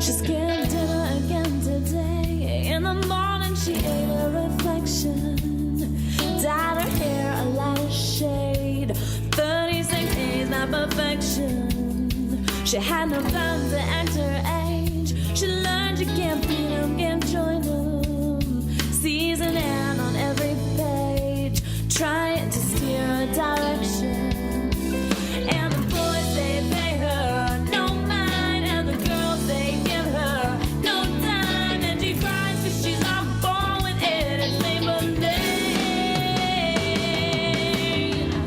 She skipped dinner again today. In the morning she ate a reflection, dyed her hair a lighter shade. 36 days, not perfection. She had no time to act her age. She learned you can't beat 'em, can't join 'em. Season and on every page, trying to steer a direction. And the boys, they pay her no mind, and the girls, they give her no time. And she cries 'cause she's not born with it. It's Maybelline.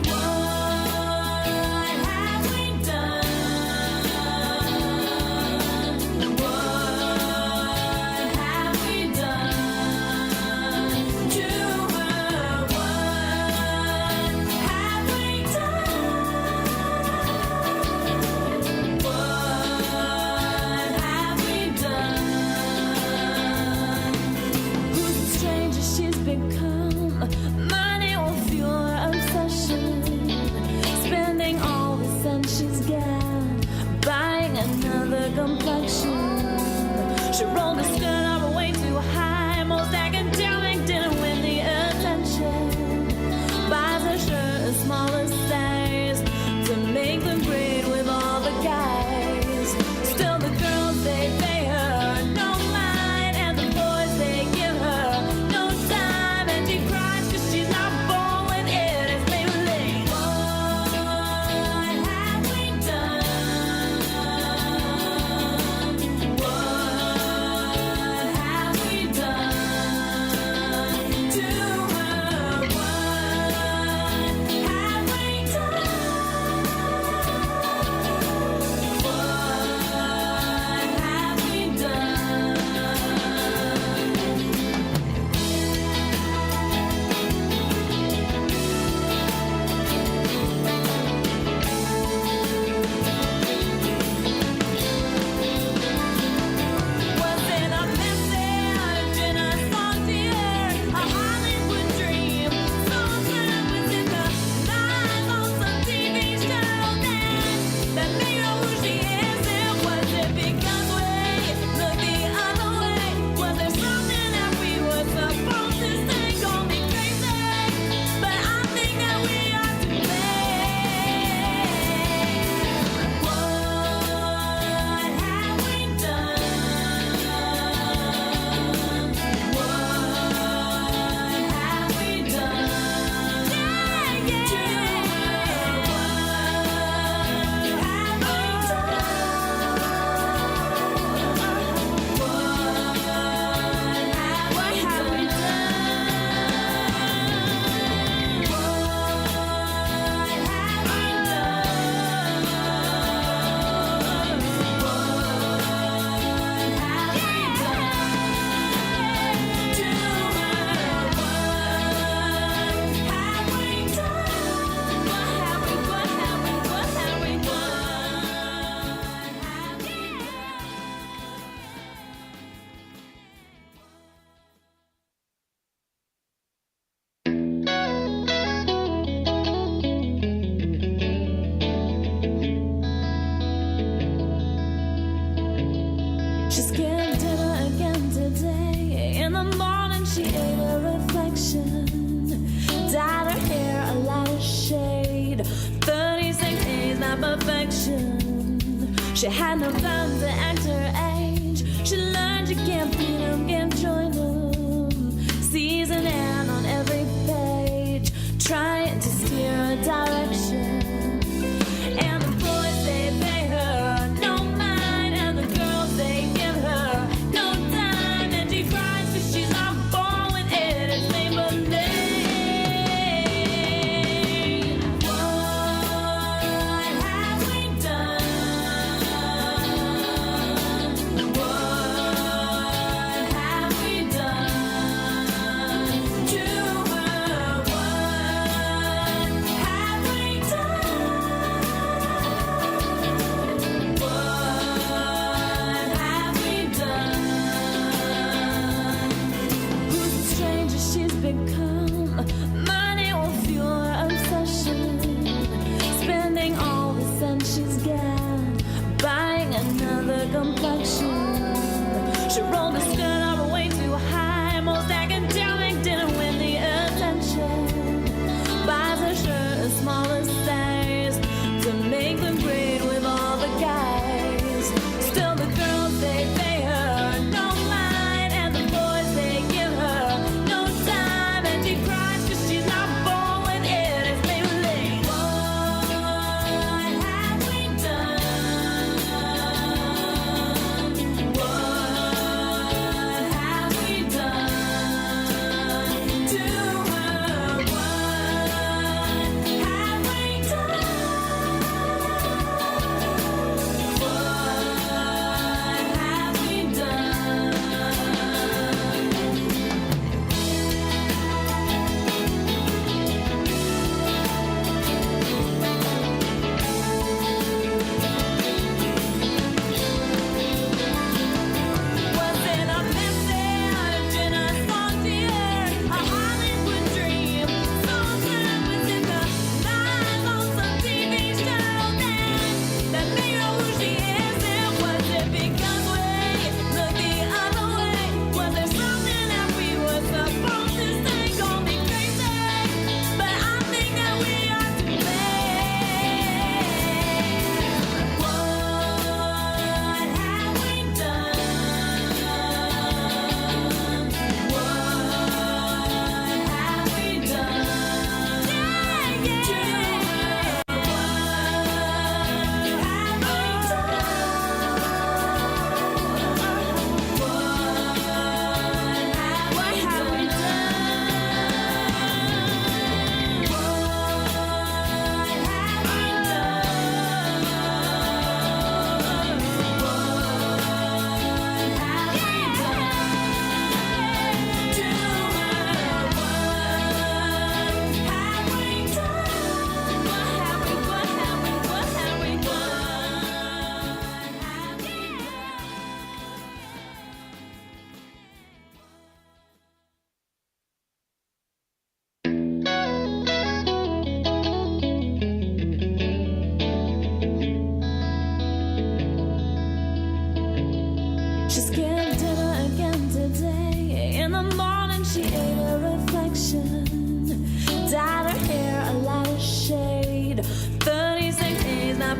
What have we done? What have we done to her? What have we done? What have we done? Who's the stranger she's become? Money will fuel her obsession, spending all the cents she's got, buying another complexion. She rolled her skirt up way too high. Most academic didn't win the attention. Buys her shirt a smaller size to make them breed with all the guys. Still the girls, they pay her no mind, and the boys, they give her no time. And she cries 'cause she's not born with it. It's Maybelline. What have we done? What have we done to her? What have we done? What have we done? Was it a message in a song to her? A Hollywood dream? Something was in the lines on some TV show that made her who she is. And was it because we looked the other way? Was there something that we were supposed to say? Call me crazy, but I think that we are to blame. What have we done? What have we done to her? What have we She skipped dinner again today. In the morning she ate a reflection, dyed her hair a lighter shade. 36 days, not perfection. She had no time to act her age. She learned you can't beat 'em, can't join 'em. Season and on every page, trying to steer a direction. And the boys, they pay her no mind, and the girls, they give her no time. And she cries 'cause she's not born with it. It's Maybelline. What have we done? What have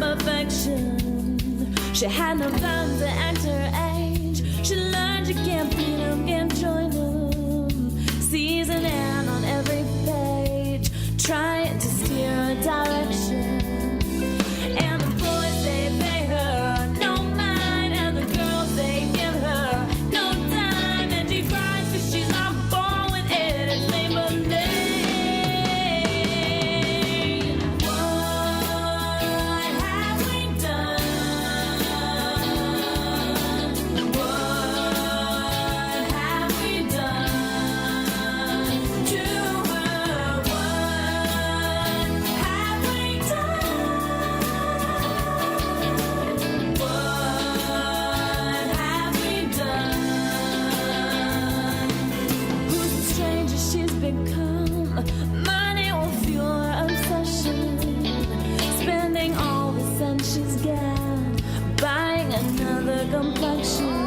perfection. She had no time to act her age. She learned you can't beat 'em, can't join 'em. Sees an ad on every page, trying to steer a direction. And the boys, they pay her no mind, and the girls, they give her no time. And she cries 'cause she's not born with it. It's Maybelline. What have we done? What have we done to her? What have we done? What have we done? Who's the stranger she's become? Money will fuel her obsession. Spending all the cents she's got, buying another complexion.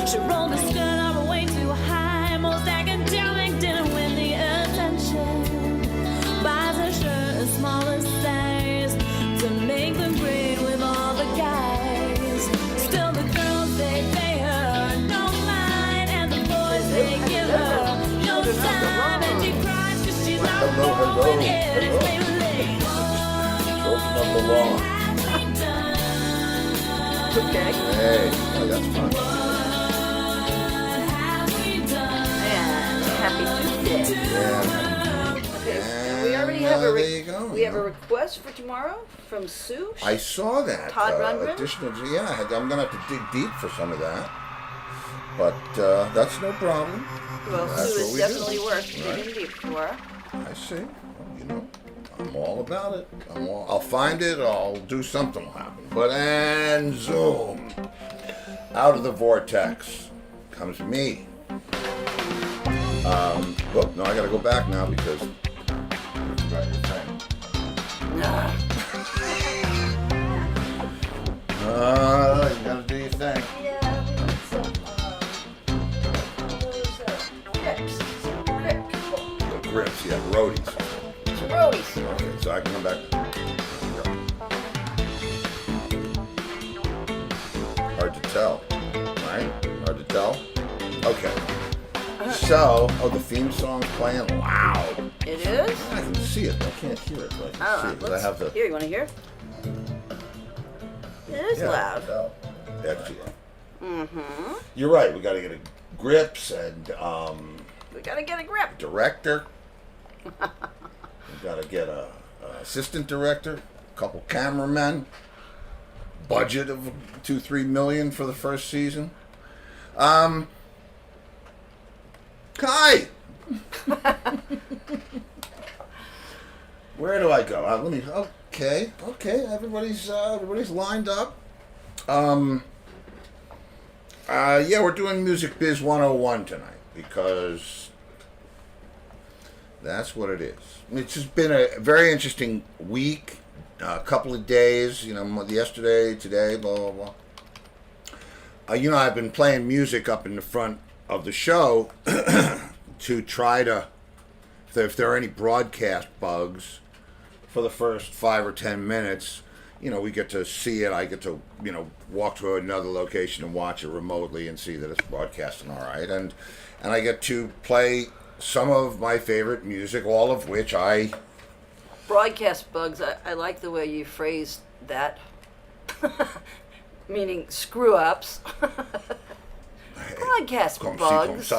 She rolled her skirt up way too high. Most academic didn't win the attention. Buys her shirt a smaller size to make the grade with all the guys. Still the girls, they pay her no mind, and the boys, they give her no time. And she cries 'cause she's not born with it. It's Maybelline. Open up the lawn. Okay. Hey, oh, that's fun. And happy Tuesday. Yeah. Okay, and we already have there you go. we have a request for tomorrow from Sue. I saw that. Todd Rundgren? Additional, yeah, I'm going to have to dig deep for some of that. But that's no problem. Well, That's Sue what is we definitely do. worth Right. digging deep for. I see. Well, you know, I'm all about it. I'll find it. I'll do something will happen. But and zoom, out of the vortex comes me. Oh no, I got to go back now because you forgot your thing. You got to do your thing. Yeah, The grips, yeah, roadies. some roadies. Okay, so I can come back. Hard to tell, right? Hard to tell. Okay. So, the theme song's playing loud. It is? I can see it, but I can't hear it. But I can see it. 'Cause I have the. Here, you want to hear? It is loud. That's it. Mm-hmm. You're right. We got to get a grips and We gotta get a grip. director. We got to get a assistant director, a couple cameramen. Budget of 2-3 million for the first season. Kai. Where do I go? Let me. Okay. Everybody's lined up. Yeah, we're doing Music Biz 101 tonight because that's what it is. It's just been a very interesting week, a couple of days. You know, yesterday, today, blah blah blah. You know, I've been playing music up in the front of the show to try to, if there are any broadcast bugs, for the first 5 or 10 minutes, you know, we get to see it. I get to, you know, walk to another location and watch it remotely and see that it's broadcasting all right. And I get to play some of my favorite music, all of which I... Broadcast bugs. I like the way you phrased that. Meaning screw-ups. Broadcast bugs.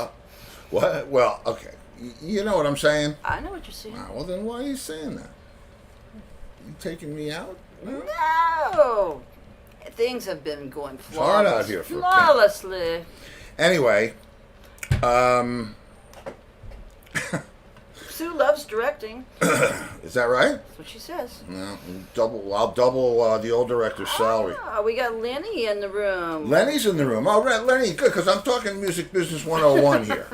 What? Well, okay. You know what I'm saying? I know what you're saying. Well, then why are you saying that? You taking me out? No! Things have been going hard out here for flawlessly. Anyway, Sue loves directing. is that right? That's what she says. No, I'll double the old director's salary. Ah, we got Lenny in the room. Lenny's in the room. All right, Lenny, good, because I'm talking Music Business 101 here.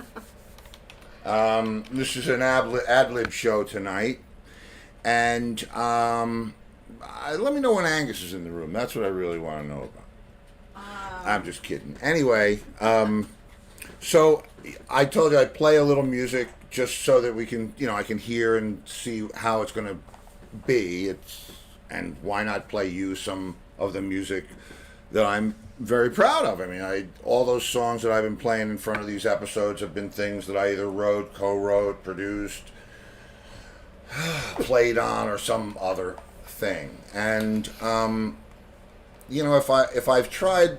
This is an ad-lib show tonight. And let me know when Angus is in the room. That's what I really want to know about. I'm just kidding. Anyway, so I told you I'd play a little music just so that we can, you know, I can hear and see how it's going to be. It's and why not play you some of the music that I'm very proud of? I mean, all those songs that I've been playing in front of these episodes have been things that I either wrote, co-wrote, produced, played on, or some other thing. And if I've tried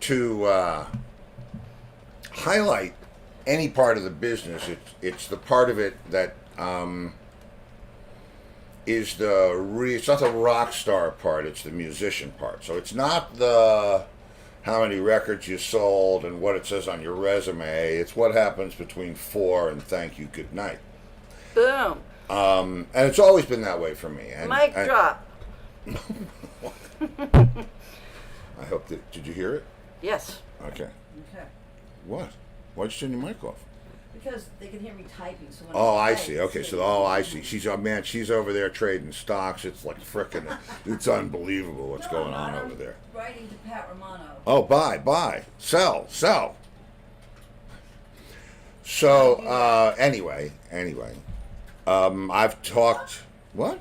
to highlight any part of the business, it's the part of it that is it's not the rock star part, it's the musician part. So it's not the how many records you sold and what it says on your resume. It's what happens between 4 and thank you, good night. Boom. And it's always been that way for me. Mic drop. I hope that, did you hear it? Yes. Okay. Okay. What? Why'd you turn your mic off? Because they can hear me typing. So when I see. Okay, I see. She's over there trading stocks. It's like frickin', it's unbelievable what's going on over there. Writing to Pat Romano. Oh, buy, sell. So, anyway, I've talked, what?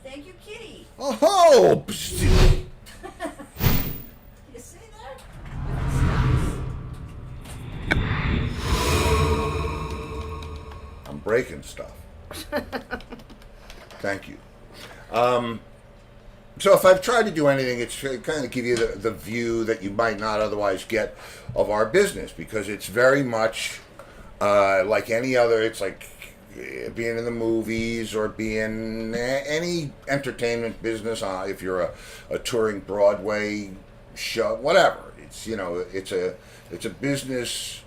Thank you, Kitty. Oh! You see that? I'm breaking stuff. Thank you. So if I've tried to do anything, it's to kind of give you the view that you might not otherwise get of our business, because it's very much like any other. It's like being in the movies or being any entertainment business. If you're a touring Broadway show, whatever. It's it's a business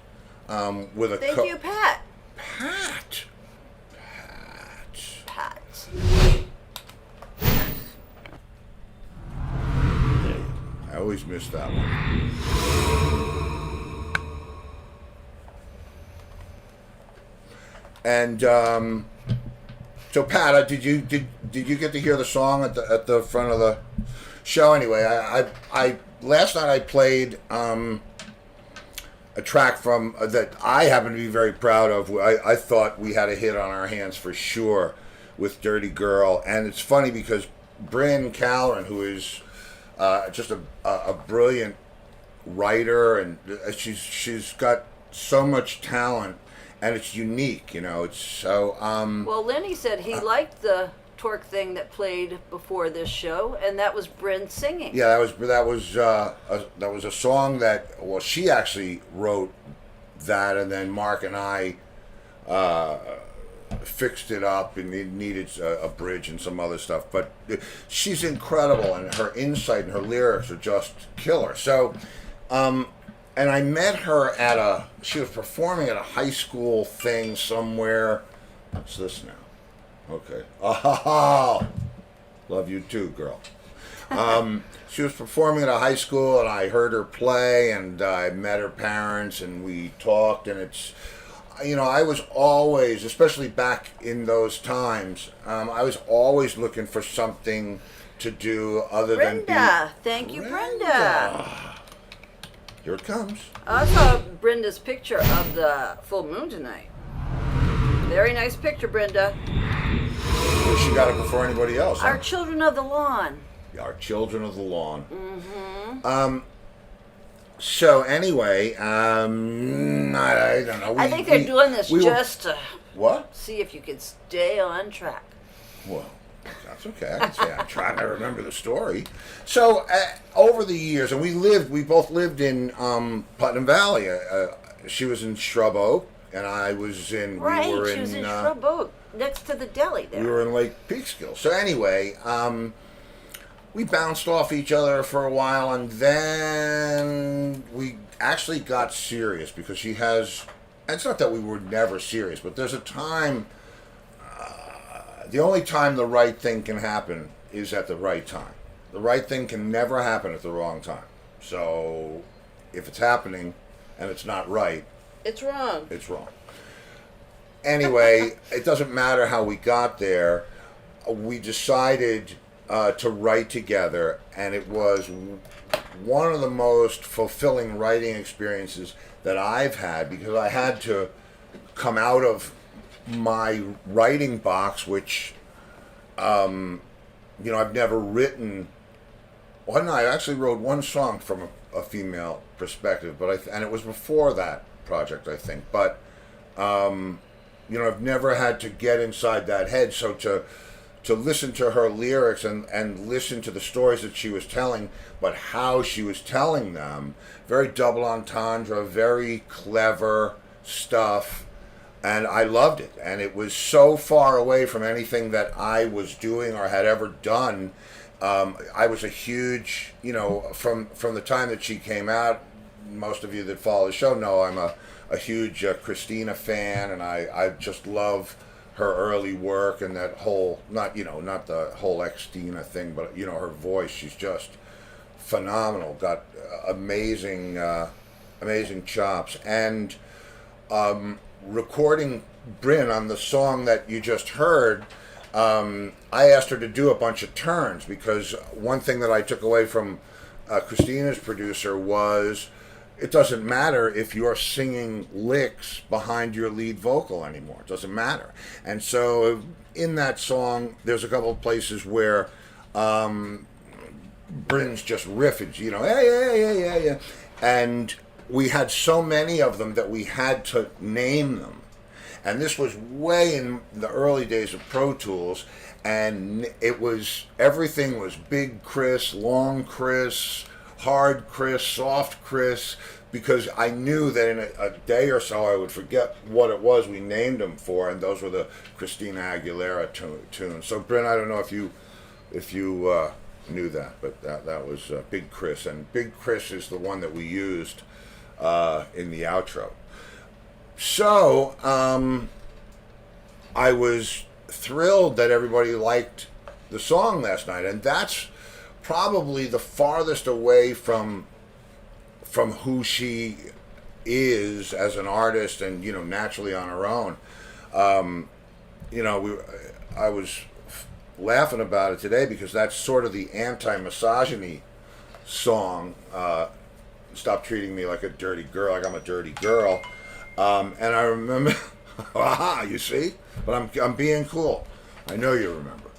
with a. Thank you, Pat. Pat. I always miss that one. And so Pat, did you get to hear the song at the front of the show? Anyway, I last night I played a track from that I happen to be very proud of. I thought we had a hit on our hands for sure with Dirty Girl, and it's funny because Bryn Callen, who is just a brilliant writer, and she's got so much talent, and it's unique, it's so. Well, Lenny said he liked the Torque thing that played before this show, and that was Bryn singing. Yeah, that was a song that she actually wrote that, and then Mark and I fixed it up, and it needed a bridge and some other stuff. But she's incredible, and her insight and her lyrics are just killer. So, and I met her she was performing at a high school thing somewhere. What's this now? Okay. Oh, love you too, girl. She was performing at a high school, and I heard her play, and I met her parents, and we talked, and it's, I was always, especially back in those times, I was always looking for something to do other than be... Brenda. Thank you, Brenda. Here it comes. I saw Brenda's picture of the full moon tonight. Very nice picture, Brenda. She got it before anybody else. Our children of the lawn. Our children of the lawn. Mm-hmm. So anyway, I don't know. I think they're doing this just to what? See if you could stay on track. Well, that's okay. I can say I'm trying to remember the story. So over the years, and we both lived in Putnam Valley. She was in Shrub Oak, and I was in. Right, we were she was in Shrub Oak, next to the deli there. We were in Lake Peekskill. So anyway, we bounced off each other for a while, and then we actually got serious because she has. It's not that we were never serious, but there's a time. The only time the right thing can happen is at the right time. The right thing can never happen at the wrong time. So, if it's happening and it's not right, it's wrong. It's wrong. Anyway, it doesn't matter how we got there. We decided to write together, and it was one of the most fulfilling writing experiences that I've had, because I had to come out of my writing box, which I've never written. Well, no, I actually wrote one song from a female perspective, but and it was before that project, I think. But I've never had to get inside that head. So to listen to her lyrics and listen to the stories that she was telling, but how she was telling them, very double entendre, very clever stuff, and I loved it. And it was so far away from anything that I was doing or had ever done. I was a huge, from the time that she came out, most of you that follow the show know I'm a huge Christina fan, and I just love her early work and that whole, not the whole ex-Dina thing, but her voice. She's just phenomenal, got amazing chops. And recording Bryn on the song that you just heard, I asked her to do a bunch of turns, because one thing that I took away from Christina's producer was, it doesn't matter if you're singing licks behind your lead vocal anymore. It doesn't matter. And so in that song, there's a couple of places where Bryn's just riffing, yeah. And we had so many of them that we had to name them. And this was way in the early days of Pro Tools, and everything was Big Chris, Long Chris, Hard Chris, Soft Chris, because I knew that in a day or so I would forget what it was we named them for, and those were the Christina Aguilera tunes. So Bryn, I don't know if you knew that, but that was Big Chris, and Big Chris is the one that we used in the outro. So I was thrilled that everybody liked the song last night, and that's probably the farthest away from who she is as an artist, and naturally on her own. I was laughing about it today because that's sort of the anti-misogyny song. Stop treating me like a dirty girl, like I'm a dirty girl. And I remember, aha, you see? But I'm being cool. I know you remember.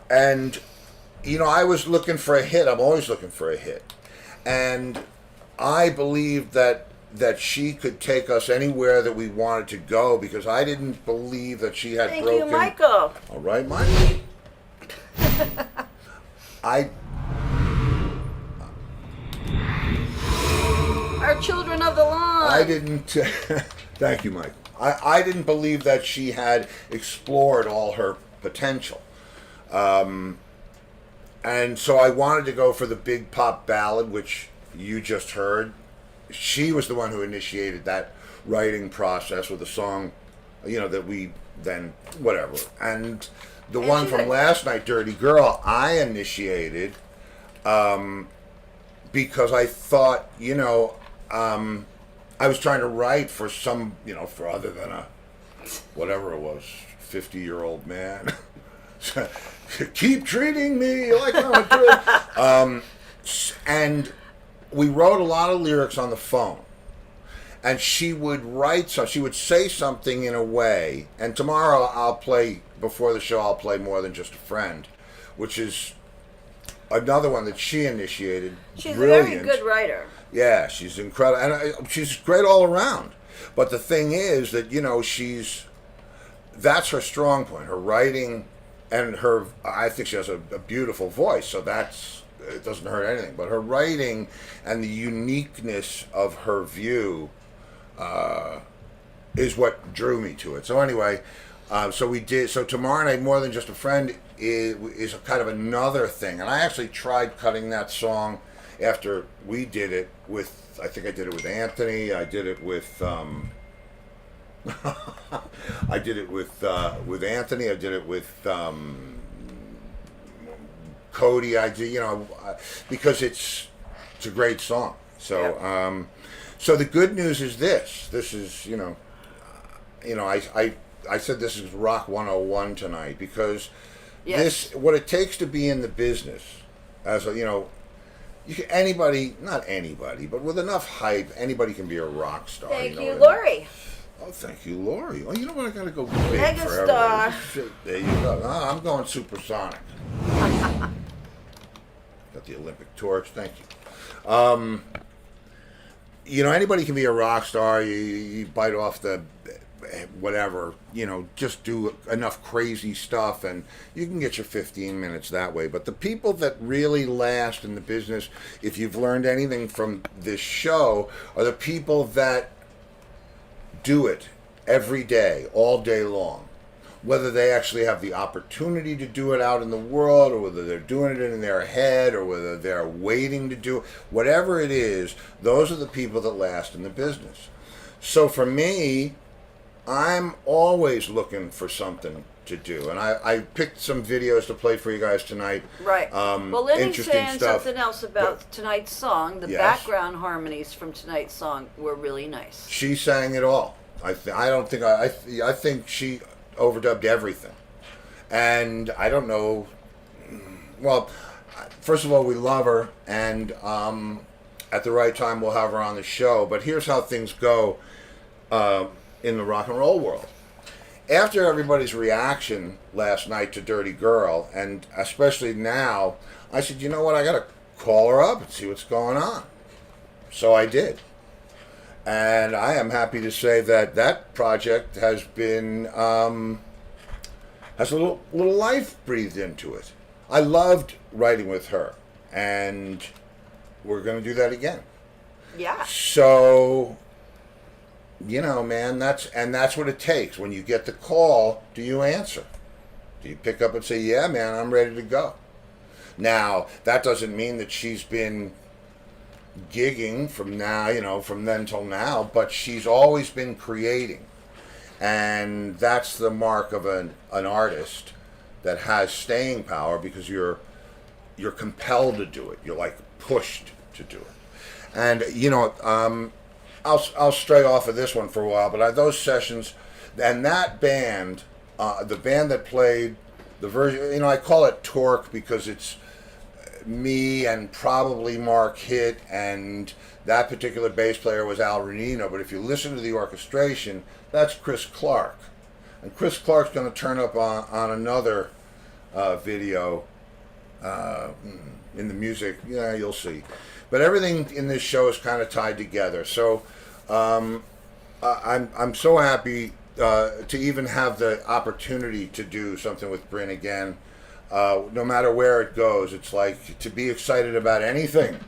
And I was looking for a hit. I'm always looking for a hit. And I believed that she could take us anywhere that we wanted to go, because I didn't believe that she had broken. Thank you, Michael. All right, Michael. Our children of the lawn. I didn't. Thank you, Michael. I didn't believe that she had explored all her potential. And so I wanted to go for the big pop ballad, which you just heard. She was the one who initiated that writing process with the song, that we then, whatever. And the one from last night, Dirty Girl, I initiated because I thought, I was trying to write for some, for other than a, whatever it was, 50-year-old man. Keep treating me like I'm a and we wrote a lot of lyrics on the phone, and she would she would say something in a way, and tomorrow before the show I'll play More Than Just a Friend, which is another one that she initiated. She's Brilliant. a very good writer. Yeah, she's incredible, and she's great all around. But the thing is that that's her strong point, her writing. And I think she has a beautiful voice, so it doesn't hurt anything. But her writing and the uniqueness of her view is what drew me to it. So anyway, so tomorrow night, More Than Just a Friend is kind of another thing. And I actually tried cutting that song after we did it with, I think I did it with Anthony, I did it with... I did it with Anthony. I did it with Cody. I did, because it's a great song. So, so the good news is this. This is, I said this is Rock 101 tonight, because what it takes to be in the business, as anybody, not anybody, but with enough hype, anybody can be a rock star. Thank you, Lori. Oh, thank you, Lori. Oh, you know what? I gotta go big forever. Megastar. Shit, there you go. I'm going Supersonic. Got the Olympic torch. Thank you. You know, anybody can be a rock star. You bite off the whatever, you know, just do enough crazy stuff and you can get your 15 minutes that way. But the people that really last in the business, if you've learned anything from this show, are the people that do it every day, all day long. Whether they actually have the opportunity to do it out in the world, or whether they're doing it in their head, or whether they're waiting to do it, whatever it is, those are the people that last in the business. So for me, I'm always looking for something to do, and I picked some videos to play for you guys tonight. Right. Well, Lenny's interesting saying stuff. something else about tonight's song. The Yes. background harmonies from tonight's song were really nice. She sang it all. I think she overdubbed everything, and I don't know. Well, first of all, we love her, and at the right time we'll have her on the show. But here's how things go in the rock and roll world. After everybody's reaction last night to Dirty Girl, and especially now, I said, you know what, I got to call her up and see what's going on. So I did. And I am happy to say that that project has been, has a little life breathed into it. I loved writing with her, and we're going to do that again. Yeah. So, you know, man, that's what it takes. When you get the call, do you answer? Do you pick up and say, yeah, man, I'm ready to go? Now, that doesn't mean that she's been gigging from now, you know, from then till now, but she's always been creating. And that's the mark of an artist that has staying power, because you're compelled to do it. You're like pushed to do it. And, you know, I'll stray off of this one for a while, but those sessions and that band, the band that played the version, you know, I call it Torque because it's me and probably Mark Hitt, and that particular bass player was Al Renino. But if you listen to the orchestration, that's Chris Clark. And Chris Clark's going to turn up on another video in the music. Yeah, you'll see. But everything in this show is kind of tied together. So I'm so happy to even have the opportunity to do something with Bryn again. No matter where it goes, it's like to be excited about anything.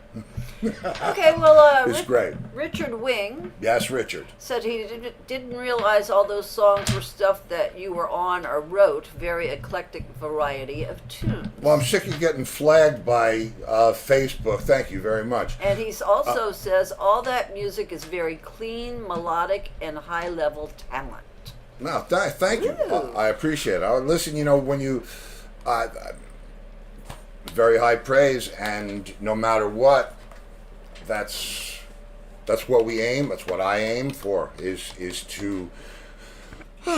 Okay, well, It's great. Richard Wing Yes, Richard. said he didn't realize all those songs were stuff that you were on or wrote. Very eclectic variety of tunes. Well, I'm sick of getting flagged by Facebook. Thank you very much. And he also says all that music is very clean, melodic, and high-level talent. No, thank you. Ooh. I appreciate it. Listen, you know, when you... very high praise, and no matter what, that's what we aim. That's what I aim for. Is to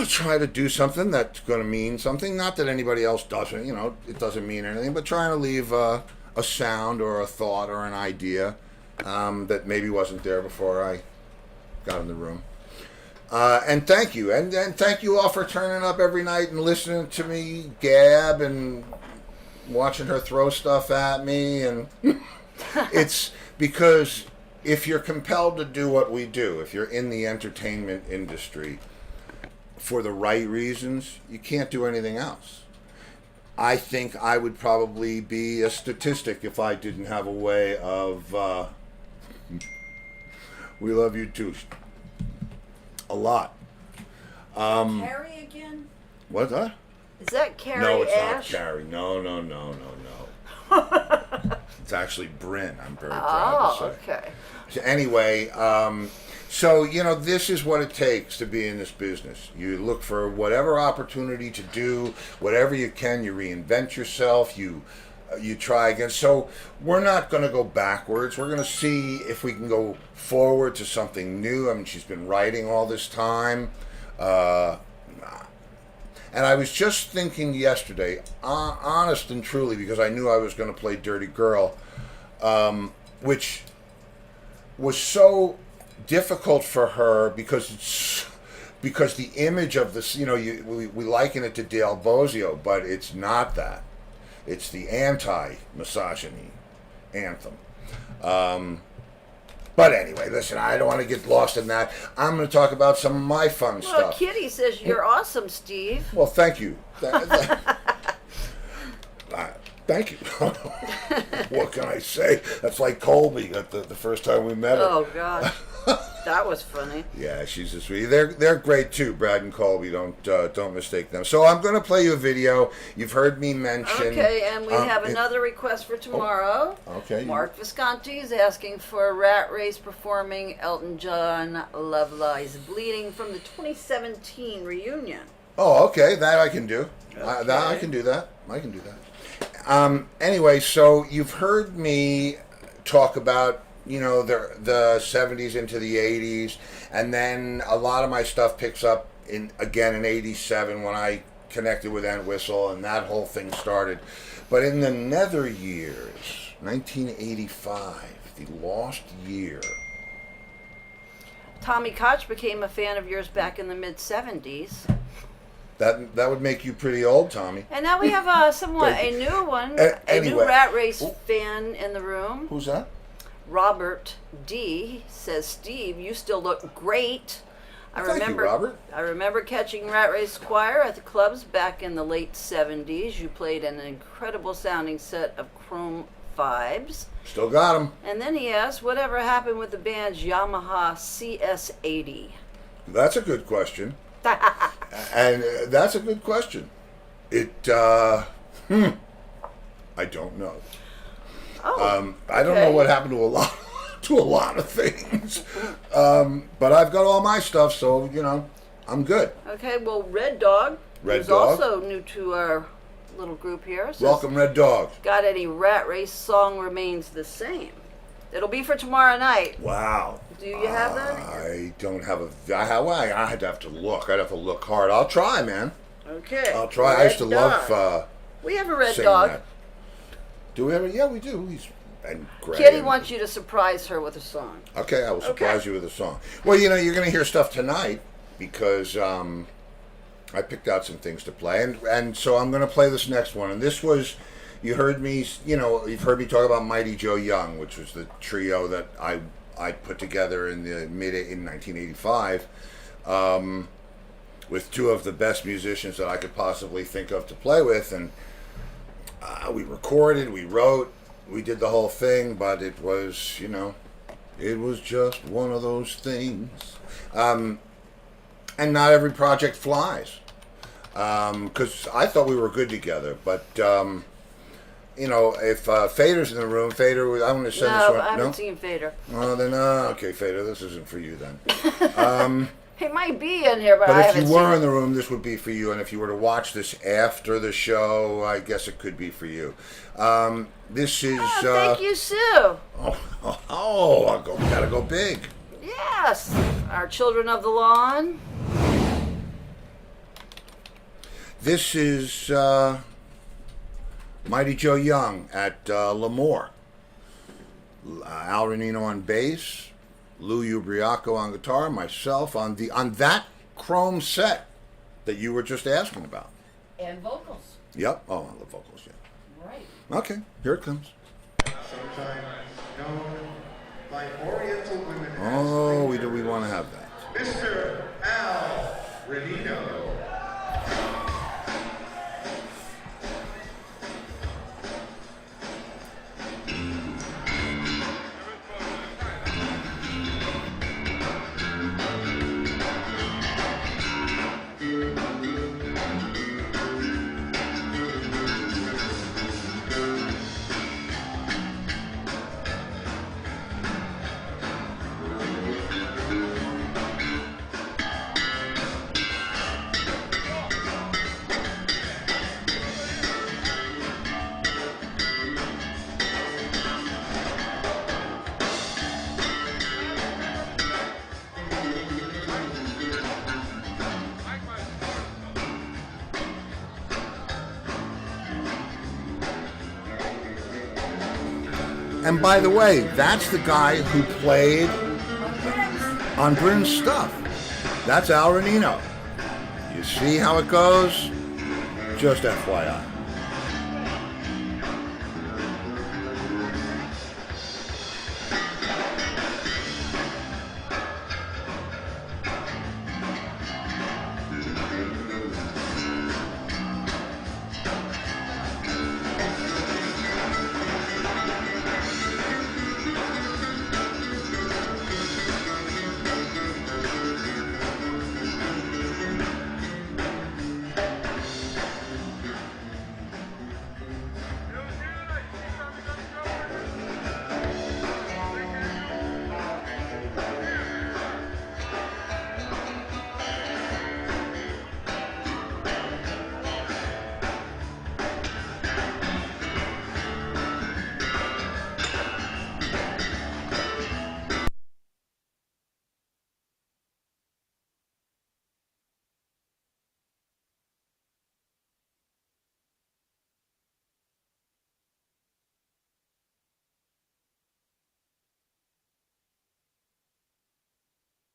try to do something that's going to mean something. Not that anybody else doesn't. You know, it doesn't mean anything. But trying to leave a sound or a thought or an idea that maybe wasn't there before I got in the room. And thank you, and thank you all for turning up every night and listening to me gab and watching her throw stuff at me. And it's because if you're compelled to do what we do, if you're in the entertainment industry for the right reasons, you can't do anything else. I think I would probably be a statistic if I didn't have a way of we love you too. A lot. Carrie again? What? Huh? Is that Carrie No, it's Ash? not Carrie. No. It's actually Bryn. I'm very proud to Oh, say. okay. So anyway, so you know, this is what it takes to be in this business. You look for whatever opportunity to do whatever you can. You reinvent yourself. You try again. So we're not going to go backwards. We're going to see if we can go forward to something new. I mean, she's been writing all this time. And I was just thinking yesterday, honest and truly, because I knew I was going to play Dirty Girl, which was so difficult for her because because the image of this, we liken it to Dale Bozio, but it's not that. It's the anti-misogyny anthem. But anyway, listen, I don't want to get lost in that. I'm going to talk about some of my fun Well, stuff. Kitty says you're awesome, Steve. Well, thank you. Thank you. What can I say? That's like Colby the first time we met her. Oh, God. That was funny. Yeah, she's a sweetie. They're great too, Brad and Colby. Don't mistake them. So I'm going to play you a video. You've heard me mention. Okay, and we have another request for tomorrow. Okay. Mark Visconti is asking for Rat Race performing Elton John Love Lies Bleeding from the 2017 reunion. Oh, okay. That I can do. Okay. I can do that. Anyway, so you've heard me talk about the 70s into the 80s, and then a lot of my stuff picks up in 87 when I connected with Entwistle and that whole thing started. But in the nether years, 1985, the lost year. Tommy Koch became a fan of yours back in the mid-70s. That would make you pretty old, Tommy. And now we have a new one, a new Rat Race fan in the room. Who's that? Robert D. says, Steve, you still look great. Thank you, Robert. I remember catching Rat Race Choir at the clubs back in the late 70s. You played an incredible sounding set of Chrome 5s. Still got them. And then he asked, whatever happened with the band's Yamaha CS80? That's a good question. And that's a good question. I don't know. Oh, I don't know what happened to a lot of things. But I've got all my stuff, so I'm good. Okay, well, Red Dog, who's Dog. also new to our little group here, says, Welcome, Red Dog. got any Rat Race song remains the same? It'll be for tomorrow night. Wow. Do you have that? I don't have I'd have to look. I'd have to look hard. I'll try, man. Okay. I'll try. I used to love we have a Red singing Dog. that. Do we ever? Yeah, we do. And Kitty wants you to surprise her with a song. Okay, I will surprise you with a song. Well, you're going to hear stuff tonight because I picked out some things to play, and so I'm going to play this next one. And this was, you've heard me talk about Mighty Joe Young, which was the trio that I put together in 1985, with two of the best musicians that I could possibly think of to play with, and we recorded, we wrote, we did the whole thing, but it was, it was just one of those things. And not every project flies. Because I thought we were good together, but, if Fader's in the room, Fader, I'm going to send this one. No, I haven't seen Fader. Oh, then, okay, Fader, this isn't for you then. He might be in here, but I But haven't if seen you were it. in the room, this would be for you. And if you were to watch this after the show, I guess it could be for you. This is... thank you, Sue. Gotta go big. Yes. Our Children of the Lawn. This is Mighty Joe Young at Lemoore. Al Renino on bass. Lou Ubriaco on guitar, myself on that chrome set that you were just asking about. And vocals. Yep. Oh, on the vocals, yeah. Right. Okay, here it comes. Sometimes known by Oriental women Oh, we want to have that. Mr. Al Renino. And by the way, that's the guy who played on Bryn's stuff. That's Al Renino. You see how it goes? Just FYI.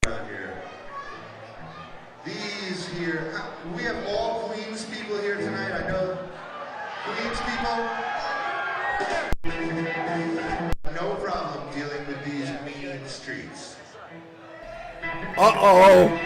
Around here. These here, we have all Queens people here tonight. I know Queens people. No problem dealing with these mean streets. Uh-oh.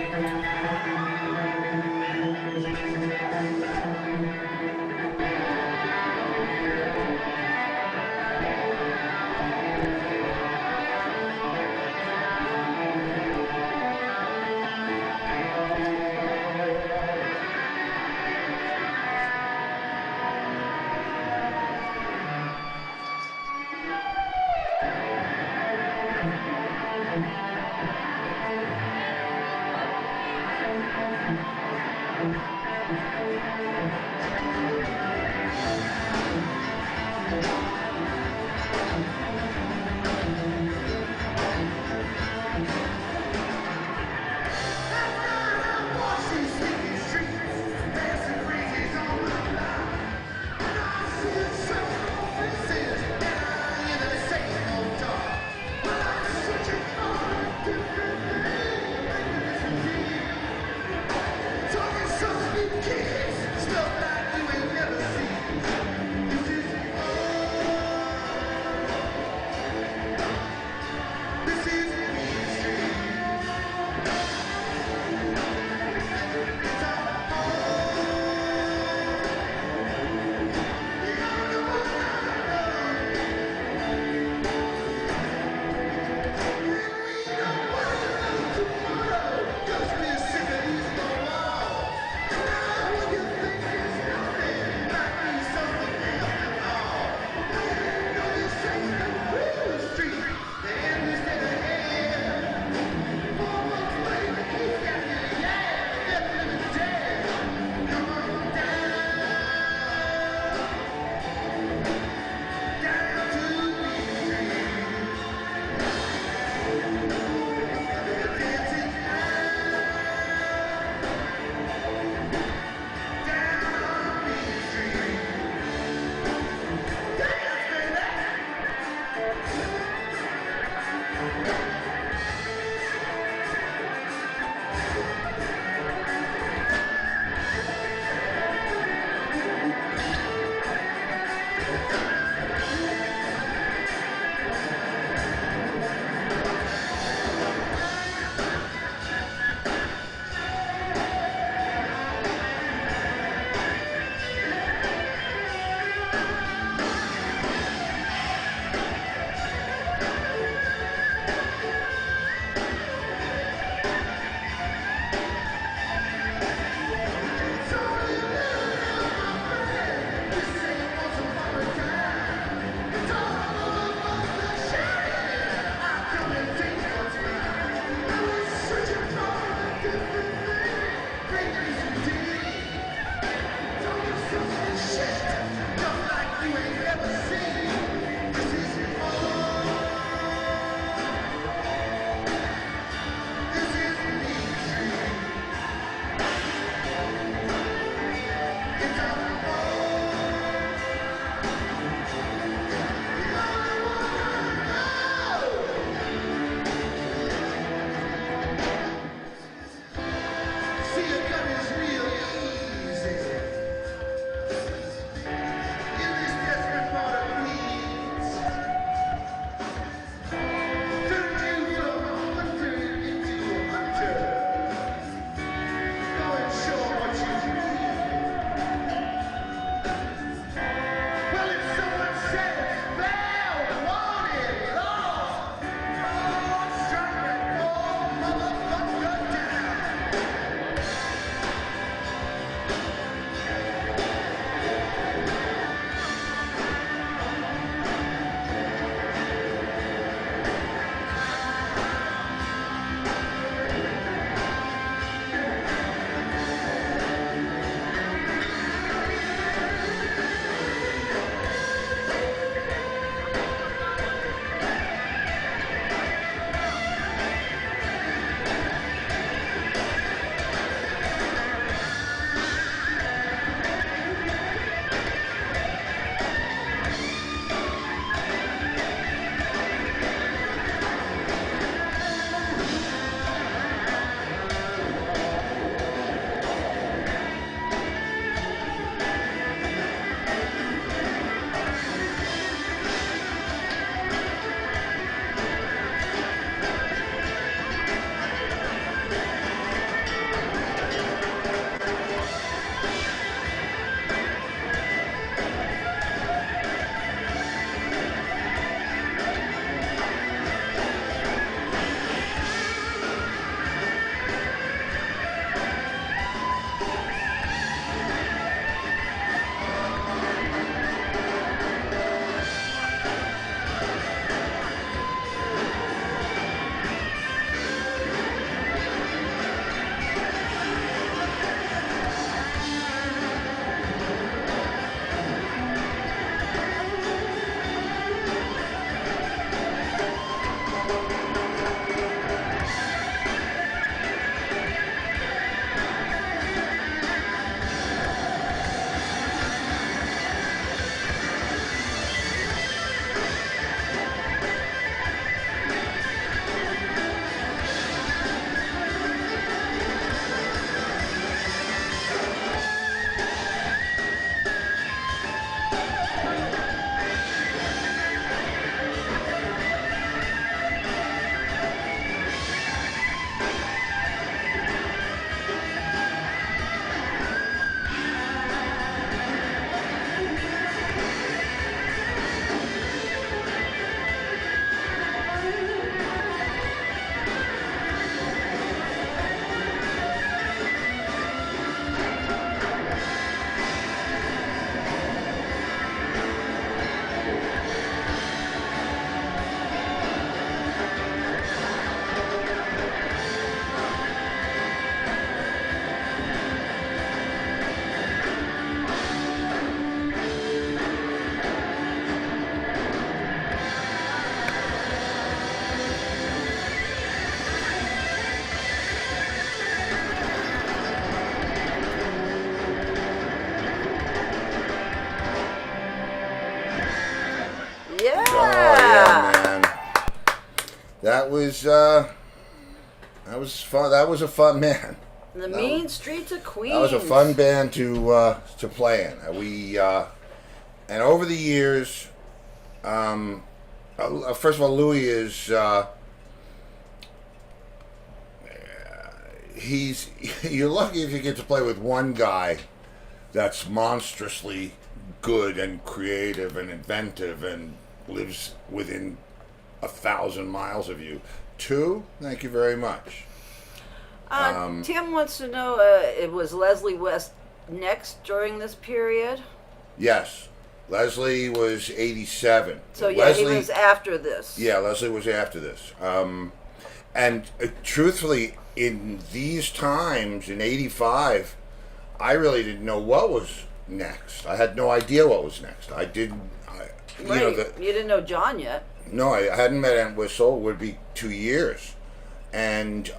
that was fun. That was a fun man. The Mean Streets of Queens. That was a fun band to play in. And over the years, first of all, Louis is you're lucky if you get to play with one guy that's monstrously good and creative and inventive and lives within 1,000 miles of you. Two, thank you very much. Tim wants to know, it was Leslie West next during this period? Yes. Leslie was 87. So yeah, Leslie, he was after this. Yeah, Leslie was after this. And truthfully, in these times, in 85, I really didn't know what was next. I had no idea what was next. I didn't... You didn't know John yet. No, I hadn't met Aunt Whistle. It would be 2 years. And...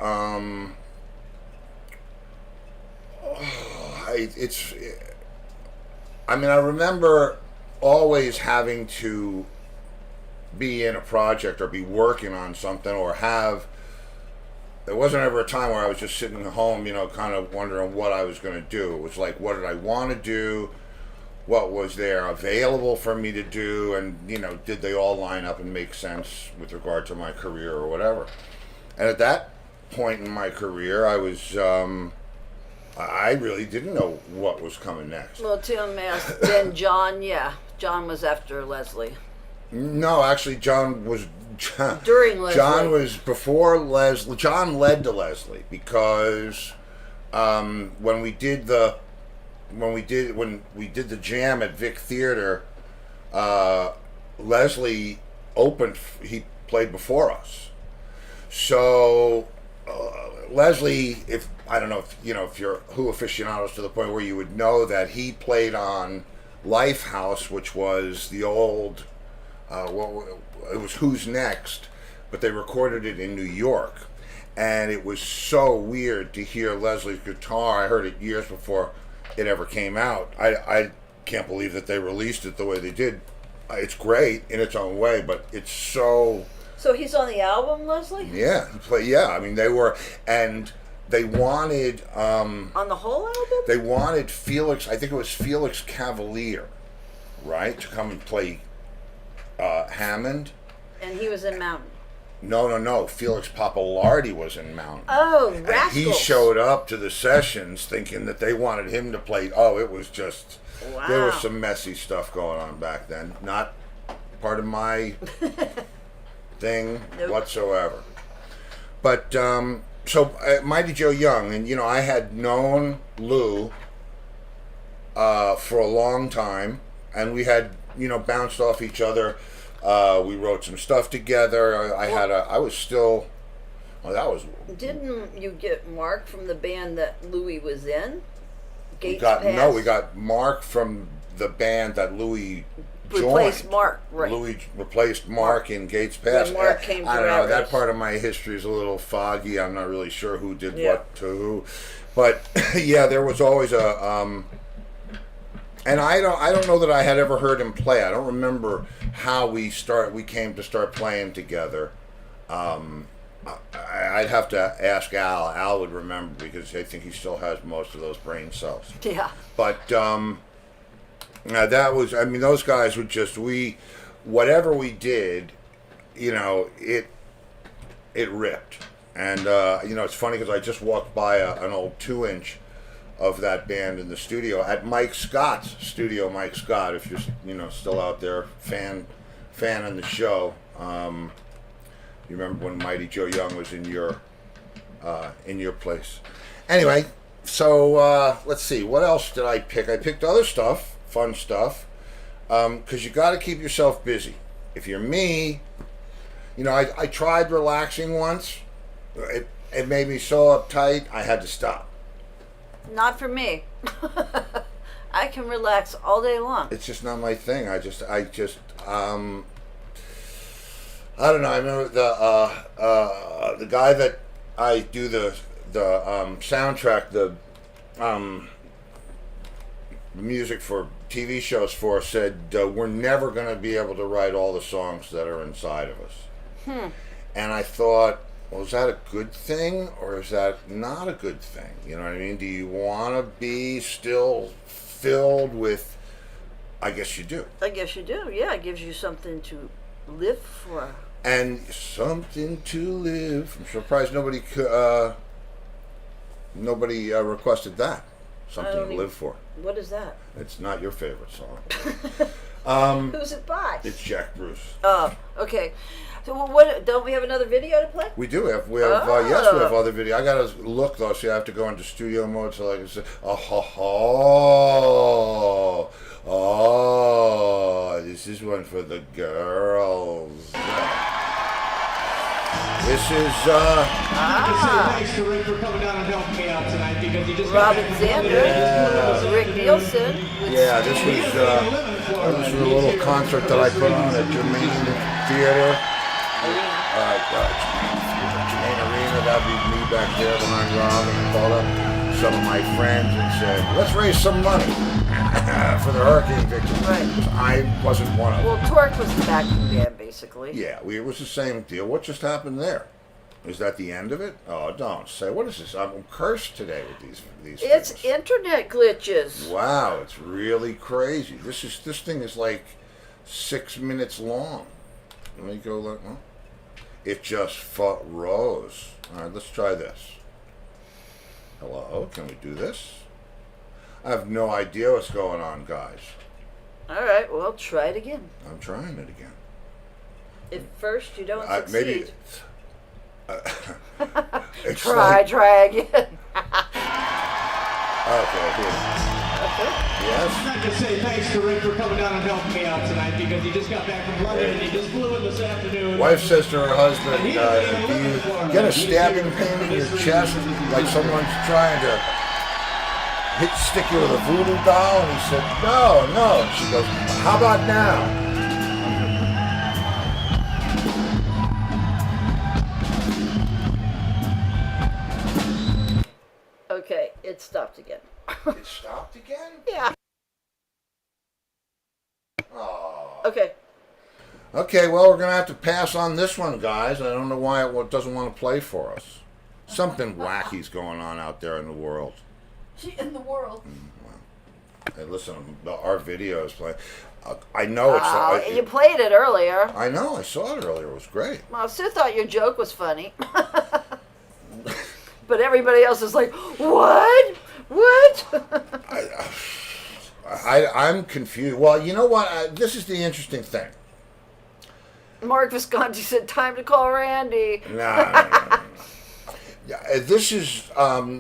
I remember always having to be in a project or be working on something or have... There wasn't ever a time where I was just sitting at home, kind of wondering what I was going to do. It was like, what did I want to do? What was there available for me to do? And, did they all line up and make sense with regard to my career or whatever? And at that point in my career, I was... I really didn't know what was coming next. Well, Tim asked, then John, John was after Leslie. No, actually, John was... During Leslie. John was before Leslie. John led to Leslie because when we did the jam at Vic Theater, Leslie opened. He played before us. So Leslie, if you're Who aficionados to the point where you would know that he played on Lifehouse, which was the old. It was Who's Next, but they recorded it in New York, and it was so weird to hear Leslie's guitar. I heard it years before it ever came out. I can't believe that they released it the way they did. It's great in its own way, but it's so... So he's on the album, Leslie? Yeah, they were, and they wanted... on the whole album? They wanted Felix, I think it was Felix Cavalier, right, to come and play Hammond. And he was in Mountain. No. Felix Pappalardi was in Mountain. Oh, Rascals. And he showed up to the sessions thinking that they wanted him to play. Oh, it was just... Wow. There was some messy stuff going on back then. Not part of my thing whatsoever. But, Mighty Joe Young, and, I had known Lou for a long time, and we had, bounced off each other. We wrote some stuff together. Didn't you get Mark from the band that Louis was in? We got Mark from the band that Louis replaced joined. Mark, right? Louis replaced Mark in Gates Pass. When Mark came to I don't know. Rat That Race. part of my history is a little foggy. I'm not really sure who did what to who, but yeah, there was always a. And I don't know that I had ever heard him play. I don't remember how we came to start playing together. I'd have to ask Al. Al would remember because I think he still has most of those brain cells. Yeah. But that was, those guys would just, whatever we did, it ripped. And, it's funny because I just walked by an old 2-inch of that band in the studio at Mike Scott's studio. Mike Scott, if you're still out there fan in the show. You remember when Mighty Joe Young was in your place. Anyway, so let's see, what else did I pick? I picked other stuff, fun stuff, because you got to keep yourself busy. If you're me, I tried relaxing once. It made me so uptight I had to stop. Not for me. I can relax all day long. It's just not my thing. I don't know. I remember the guy that I do the soundtrack, the music for TV shows for, said we're never going to be able to write all the songs that are inside of us. And I thought, well, is that a good thing or is that not a good thing? You know what I mean? Do you want to be still filled with? I guess you do. I guess you do. Yeah, it gives you something to live for. And something to live. I'm surprised nobody requested that. Something to live for. What is that? It's not your favorite song. Who's it by? It's Jack Bruce. Oh, okay. So what? Don't we have another video to play? We do have. Yes, we have other video. I gotta look though, so I have to go into studio mode so I can say, oh, this is one for the girls. This is Thanks to Rick for coming down and helping me out tonight because he just Robin Zander, Rick Nielsen. yeah. This was a little concert that I put on at Jermaine Theater. Jermaine Arena. That'd be me back there behind Robin. And called up some of my friends and said, "Let's raise some money for the hurricane victims." Right. I wasn't one of them. Well, Torque was the backing band, basically. Yeah, it was the same deal. What just happened there? Is that the end of it? Oh, don't say. What is this? I'm cursed today with these It's things. internet glitches. Wow, it's really crazy. This thing is like 6 minutes long. Let me go like, well, it just rose. All right, let's try this. Hello, can we do this? I have no idea what's going on, guys. All right, well, try it again. I'm trying it again. If first you don't succeed, Maybe. It's try again. Okay, here. Okay. Yes. I'd like to say thanks to Rick for coming down and helping me out tonight because he just got back from London and he just flew in this afternoon. Wife says to her husband, do you get a stabbing pain in your chest like someone's trying to stick you with a voodoo doll? And he said, no. And she goes, how about now? Okay, it stopped again. It stopped again? Yeah. Oh. Okay. Okay, well, we're going to have to pass on this one, guys. I don't know why it doesn't want to play for us. Something wacky's going on out there in the world. In the world. Hey, listen, our video is playing. I know it's... Oh, you played it earlier. I know, I saw it earlier. It was great. Well, Sue thought your joke was funny. But everybody else is like, what? I'm confused. Well, you know what? This is the interesting thing. Mark Visconti said, time to call Randy. No. Yeah, this is,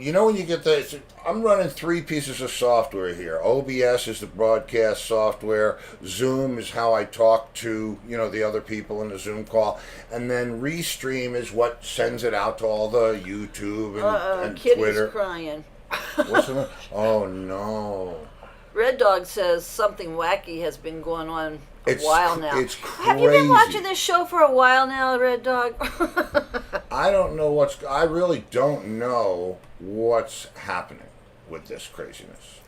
you know when you get the... I'm running 3 pieces of software here. OBS is the broadcast software. Zoom is how I talk to, the other people in the Zoom call. And then Restream is what sends it out to all the YouTube and Kitty's Twitter. crying. What's the matter? Oh, no. Red Dog says something wacky has been going on a It's while now. it's Have you been crazy. watching this show for a while now, Red Dog? I don't know I really don't know what's happening with this craziness.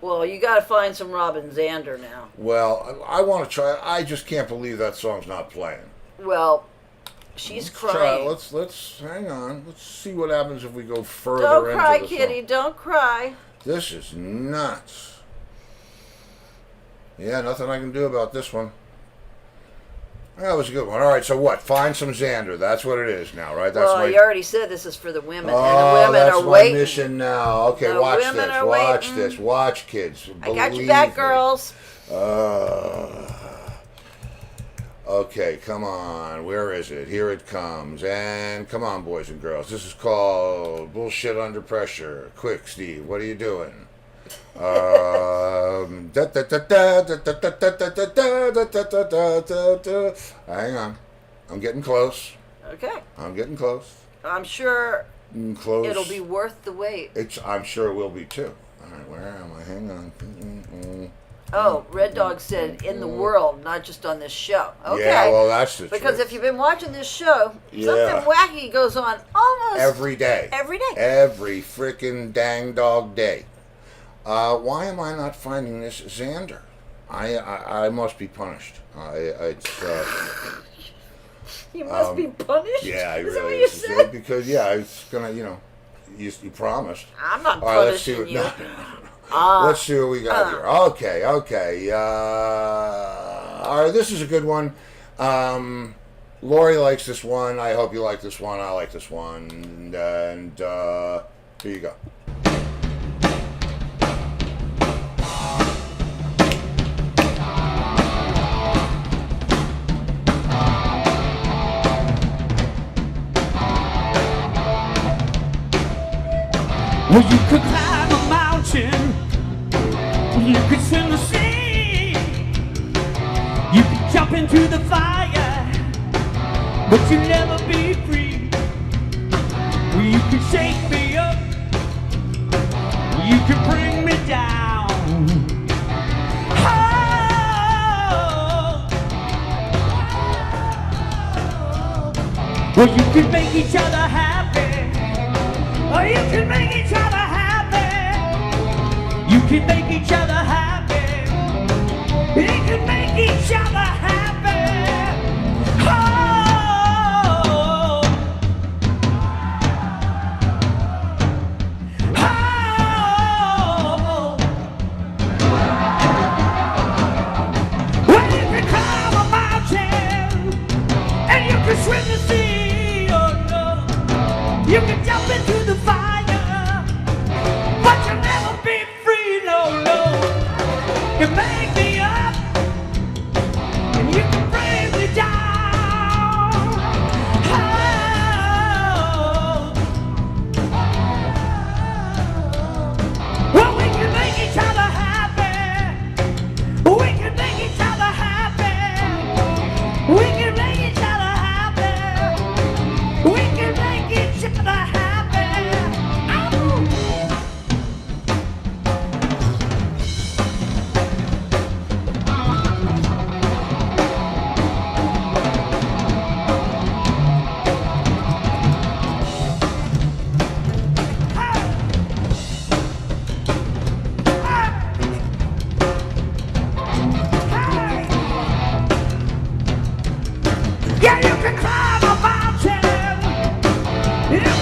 Well, you got to find some Robin Zander now. Well, I want to try. I just can't believe that song's not playing. Well, she's crying. Let's hang on. Let's see what happens if we go further Don't into cry, the Kitty. song. Don't cry. This is nuts. Yeah, nothing I can do about this one. That was a good one. All right, so what? Find some Xander. That's what it is now, right? That's Well, you already said this is for the women, and the women that's are my waiting. mission now. Okay, The watch women this. are Watch waiting. this. Watch, kids. I got Believe you back, me. girls. Okay, come on. Where is it? Here it comes. And come on, boys and girls. This is called Bullshit Under Pressure. Quick, Steve. What are you doing? Hang on. I'm getting close. Okay. I'm getting close. I'm sure Close. it'll be worth the wait. I'm sure it will be too. All right, where am I? Hang on. Oh, Red Dog said in the world, not just on this show. Okay. Yeah, well, that's the Because truth. if you've been watching this show, Yeah. something wacky goes on almost Every day. Every day. Every freaking dang dog day. Why am I not finding this Xander? I must be punished. You must be punished? Yeah, I Is that what really you is. said? Because, yeah, I was going to, you promised. I'm not All right, let's see punishing what, you. let's see what we got here. Okay. All right, this is a good one. Lori likes this one. I hope you like this one. I like this one. And here you go. Well, you could climb a mountain, you could swim the sea, you could jump into the fire, but you'll never be free. Well, you could shake me up, you could bring me down. Oh. Well, you could make each other happy. Oh, you can make each other happy. You can make each other happy. You can make each other happy. Oh. Oh. Well, you can climb a mountain and you can swim the sea. Oh no. You can jump into the fire, but you'll never be free, no. You make me up, and you can bring me down. Oh. Well, we can make each other happy. We can make each other happy. We can make each other happy. We can make each other happy. Yeah, you can climb a mountain. You can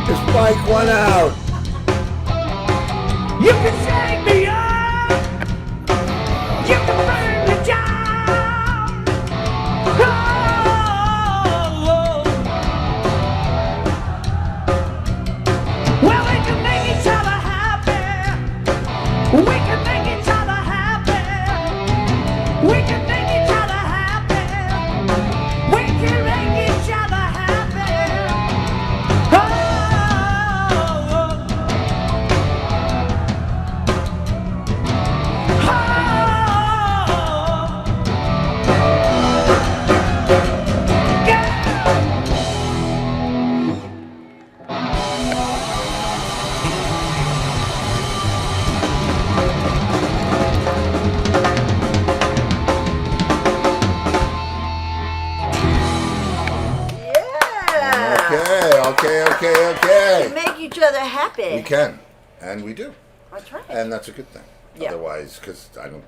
Just Mike one out. You can shake me up. You can bring me down. Oh. Well, we can make each other happy. We can make each other happy. We can make each other happy. We can make each other happy. Oh. Yeah. Okay. Make each other happy. We can, and we do, That's right. and that's a good thing. Yeah. Otherwise, because I don't,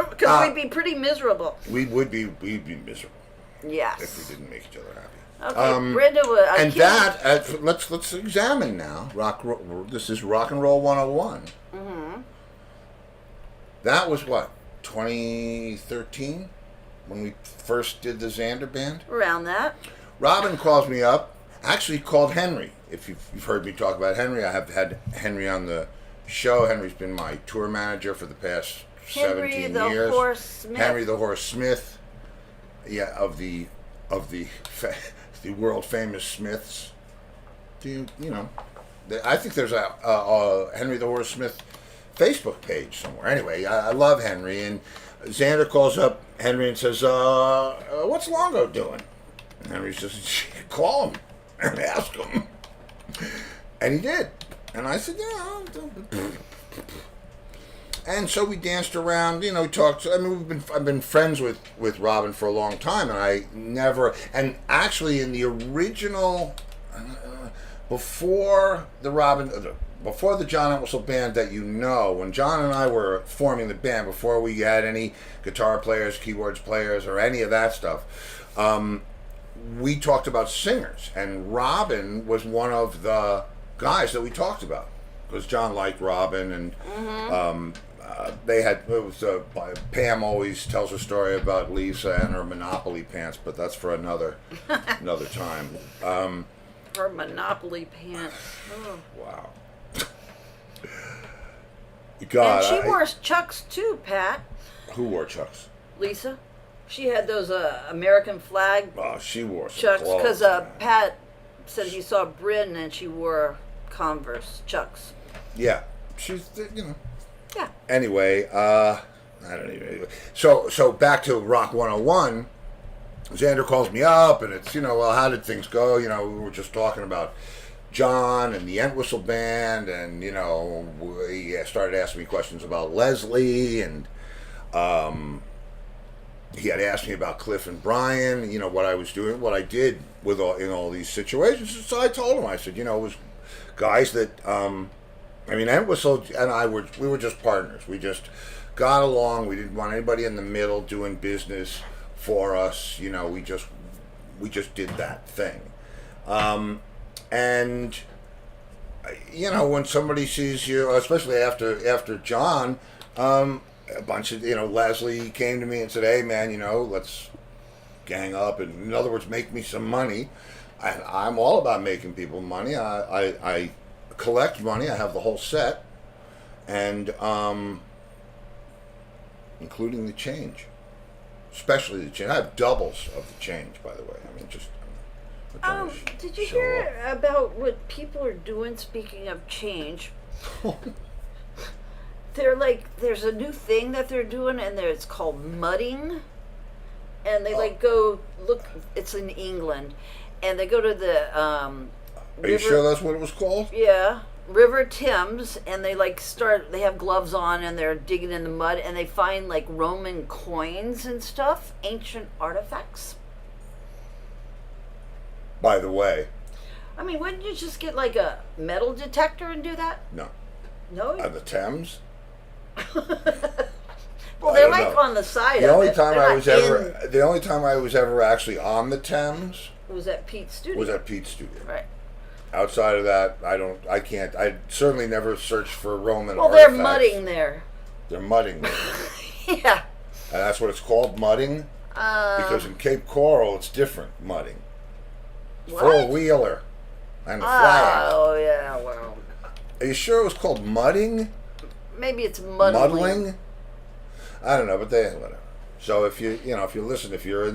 Because we'd be pretty miserable. we'd be miserable if Yes. we didn't make each other happy. Okay, Brenda was. And that, let's examine now. This is Rock and Roll 101. Mm-hmm. That was what, 2013, when we first did the Xander Band. Around that. Robin calls me up. Actually, called Henry. If you've heard me talk about Henry, I have had Henry on the show. Henry's been my tour manager for the past 17 the years. Horse Smith. Henry the Horse Smith. Yeah, of the the world famous Smiths. You know, I think there's a Henry the Horse Smith Facebook page somewhere. Anyway, I love Henry, and Xander calls up Henry and says, "What's Luongo doing?" And Henry says, "Call him and ask him." And he did. And I said, "Yeah." And so we danced around, talked. I mean, I've been friends with Robin for a long time, and I never. And actually, in the original, before the Robin, before the John Entwistle band that you know, when John and I were forming the band, before we had any guitar players, keyboards players, or any of that stuff, we talked about singers, and Robin was one of the guys that we talked about because John liked Robin, and they had Pam always tells a story about Lisa and her Monopoly pants, but that's for another time. Her Monopoly pants. Oh. Wow. God, And she wore Chucks too, Pat. Who wore Chucks? Lisa. She had those American flag Oh, she wore some Chucks clothes, because man. Pat said he saw Bryn and she wore Converse Chucks. Yeah, she's Yeah. Anyway, I don't even. So back to Rock 101. Xander calls me up, and it's well, how did things go? We were just talking about John and the Entwistle band, and he started asking me questions about Leslie, and he had asked me about Cliff and Brian, what I was doing, what I did with all these situations. So I told him, I said, it was guys that, Entwistle and we were just partners. We just got along. We didn't want anybody in the middle doing business for us. We just did that thing. And when somebody sees you, especially after John, a bunch of Leslie came to me and said, "Hey man, let's gang up, and in other words, make me some money." I'm all about making people money. I collect money. I have the whole set, and including the change, especially the change. I have doubles of the change, by the way. Did you hear about what people are doing? Speaking of change, there's a new thing that they're doing, and it's called mudding. And they go look. It's in England, and they go to the. Are you sure that's what it was called? Yeah, River Thames, and they They have gloves on, and they're digging in the mud, and they find Roman coins and stuff, ancient artifacts. By the way. Wouldn't you just get a metal detector and do that? No. No. The Thames. Well, they're on the side. The only of it. time They're I not was ever, the only time I was ever actually on the Thames was at Pete's studio. was at Pete's studio. Right. Outside of that, I certainly never searched for Roman Well, artifacts. they're mudding there. They're mudding there. Yeah. And that's what it's called, mudding? Because in Cape Coral, it's different, mudding. What? Four-wheeler and a flag. Oh, yeah, well. Are you sure it was called mudding? Maybe it's muddling. Muddling? I don't know, but whatever. So if you listen, if you're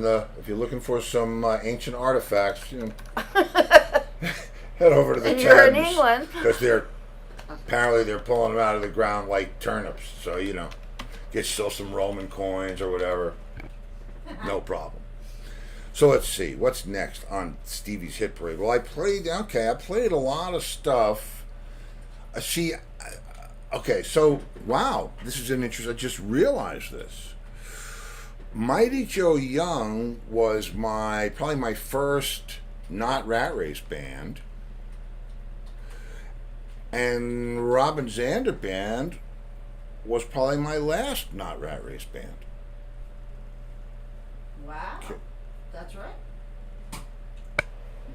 looking for some ancient artifacts, head over to the And Thames. you're in England. Because apparently they're pulling them out of the ground like turnips. So, get still some Roman coins or whatever. No problem. So let's see, what's next on Stevie's Hit Parade? Well, I played a lot of stuff. Okay, so, wow, this is an interesting, I just realized this. Mighty Joe Young was probably my first not Rat Race band. And Robin Zander Band was probably my last not Rat Race band. Wow. That's right.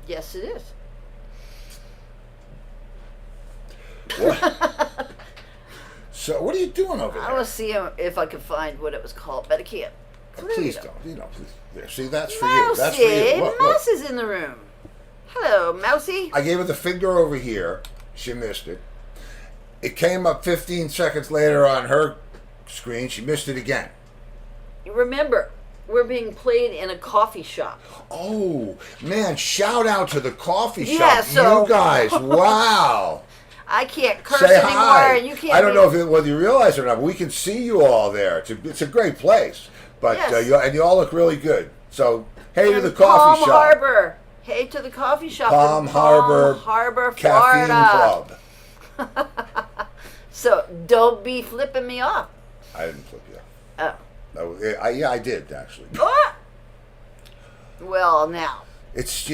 Yes, it is. What? So, what are you doing over there? I was seeing if I could find what it was called, but I can't. Please don't. Please. There. See, that's for you. Mousy, That's for you. Look. Mouse is in the room. Hello, Mousy. I gave her the finger over here. She missed it. It came up 15 seconds later on her screen. She missed it again. Remember, we're being played in a coffee shop. Oh, man, shout out to the coffee Yeah, shop. so- You guys, wow. I can't curse Say anymore, hi. and you can't. I don't know whether you realize it or not, but we can see you all there. It's a great place. But Yes. you all look really good. So, hey to And the coffee Palm shop. Harbor. Hey to the coffee shop Palm in Harbor Palm Harbor, Caffeine Florida. Club. So don't be flipping me off. I didn't flip you off. Oh. Yeah, I did, actually. Ah! Well, now. It's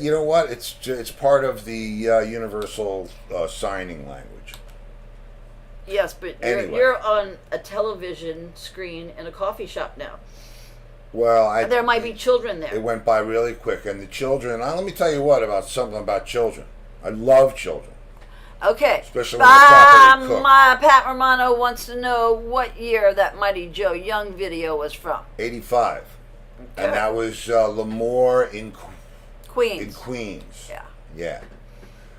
you know what? It's part of the universal signing language. Yes, but Anyway. you're on a television screen in a coffee shop now. Well, There might be children It there. went by really quick, and the children. Let me tell you what about something about children. I love children. Okay. Especially when they're properly cooked. Pat Romano wants to know what year that Mighty Joe Young video was from. 85, Okay. and that was Lemoore in Queens. Queens. Yeah. Yeah.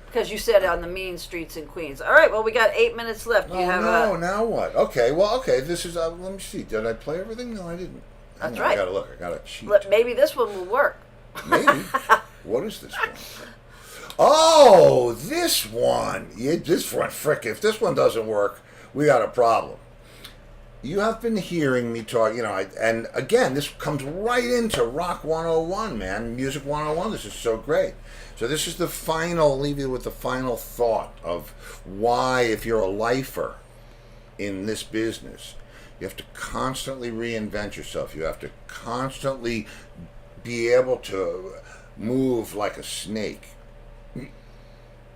Because you said on the mean streets in Queens. All right, well, we got 8 minutes left. Oh no! Now what? Okay. Well, okay. This is. Let me see. Did I play everything? No, I didn't. That's Hang on, right. I gotta look. I gotta cheat. Maybe this one will work. Maybe. What is this one? Oh, this one. Yeah, this one. Frick. If this one doesn't work, we got a problem. You have been hearing me talk, and again, this comes right into Rock 101, man. Music 101. This is so great. So this is the final, I'll leave you with the final thought of why, if you're a lifer in this business, you have to constantly reinvent yourself. You have to constantly be able to move like a snake.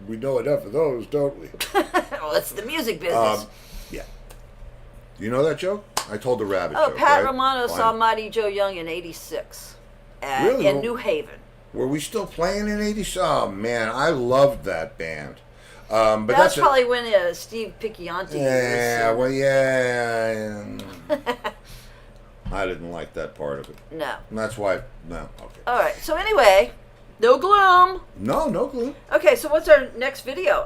We know enough of those, don't we? Well, it's the music business. Yeah. You know that joke? I told the rabbit Oh, joke, Pat right? Romano Fine. saw Mighty Joe Young in '86 Really? in New Haven. Were we still playing in '80s? Oh man, I loved that band. But That's that's probably when Steve Piccianti Yeah, was. well, yeah. I didn't like that part of it. No. And that's why. No, okay. All right. So anyway, no gloom. No glue. Okay. So what's our next video?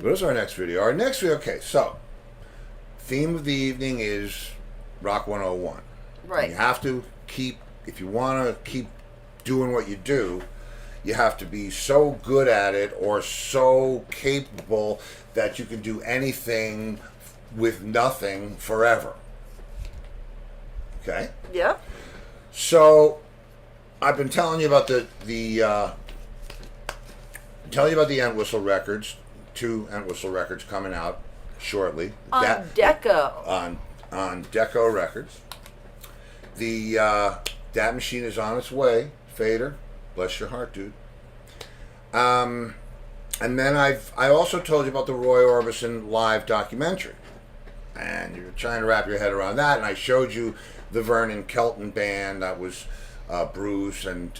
What is our next video? Our next video. Okay, so theme of the evening is Rock 101. Right. You have to keep, if you want to keep doing what you do, you have to be so good at it or so capable that you can do anything with nothing forever. Okay? Yeah. So I've been telling you about the Entwistle records, 2 Entwistle records coming out shortly. On Deco. On Deco Records. The Dat Machine is on its way. Fader, bless your heart, dude. And then I also told you about the Roy Orbison live documentary, and you're trying to wrap your head around that. And I showed you the Vernon Kelton band. That was Bruce and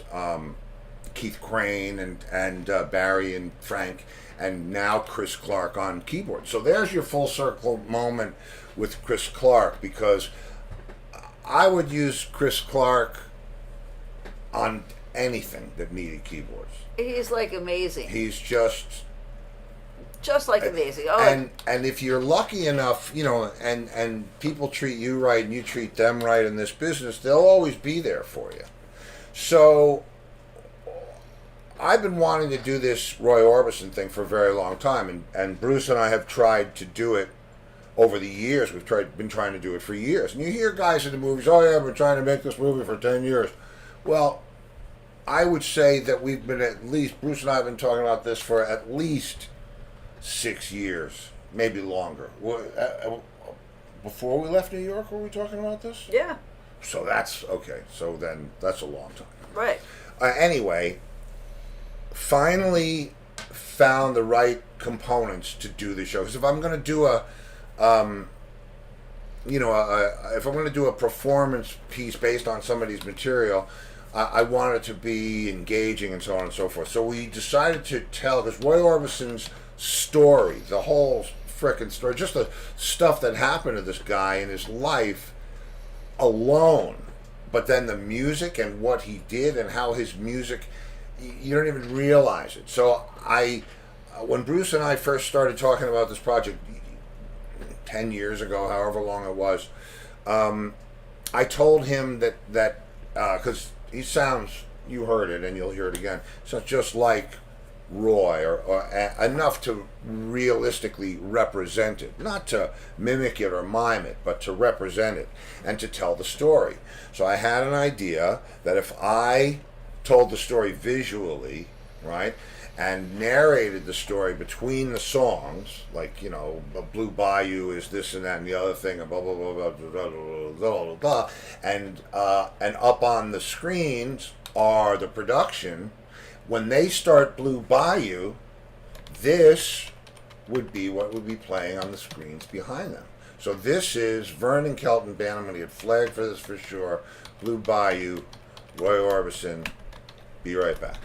Keith Crane and Barry and Frank, and now Chris Clark on keyboard. So there's your full circle moment with Chris Clark, because I would use Chris Clark on anything that needed keyboards. He's like amazing. He's just like amazing. Oh, and if you're lucky enough, and people treat you right and you treat them right in this business, they'll always be there for you. So I've been wanting to do this Roy Orbison thing for a very long time, and Bruce and I have tried to do it over the years. We've been trying to do it for years. And you hear guys in the movies, oh yeah, we're trying to make this movie for 10 years. Well, I would say that we've been Bruce and I have been talking about this for at least 6 years, maybe longer. Before we left New York, were we talking about this? yeah. So that's, okay, so then that's a long time. Right. Anyway, finally found the right components to do the show. Because if I'm going to do if I'm going to do a performance piece based on somebody's material, I want it to be engaging and so on and so forth. So we decided to tell, because Roy Orbison's story, the whole frickin' story, just the stuff that happened to this guy in his life alone, but then the music and what he did and how his music, you don't even realize it. So when Bruce and I first started talking about this project 10 years ago, however long it was, I told him that because he sounds, you heard it and you'll hear it again, sounds just like Roy, or enough to realistically represent it, not to mimic it or mime it, but to represent it and to tell the story. So I had an idea that if I told the story visually, right, and narrated the story between the songs, like, Blue Bayou is this and that and the other thing, and blah blah blah blah blah blah blah blah, and up on the screens are the production, When they start Blue Bayou, this would be what would be playing on the screens behind them. So this is Vernon Kelton Band. I'm going to get flagged for this for sure. Blue Bayou, Roy Orbison. Be right back.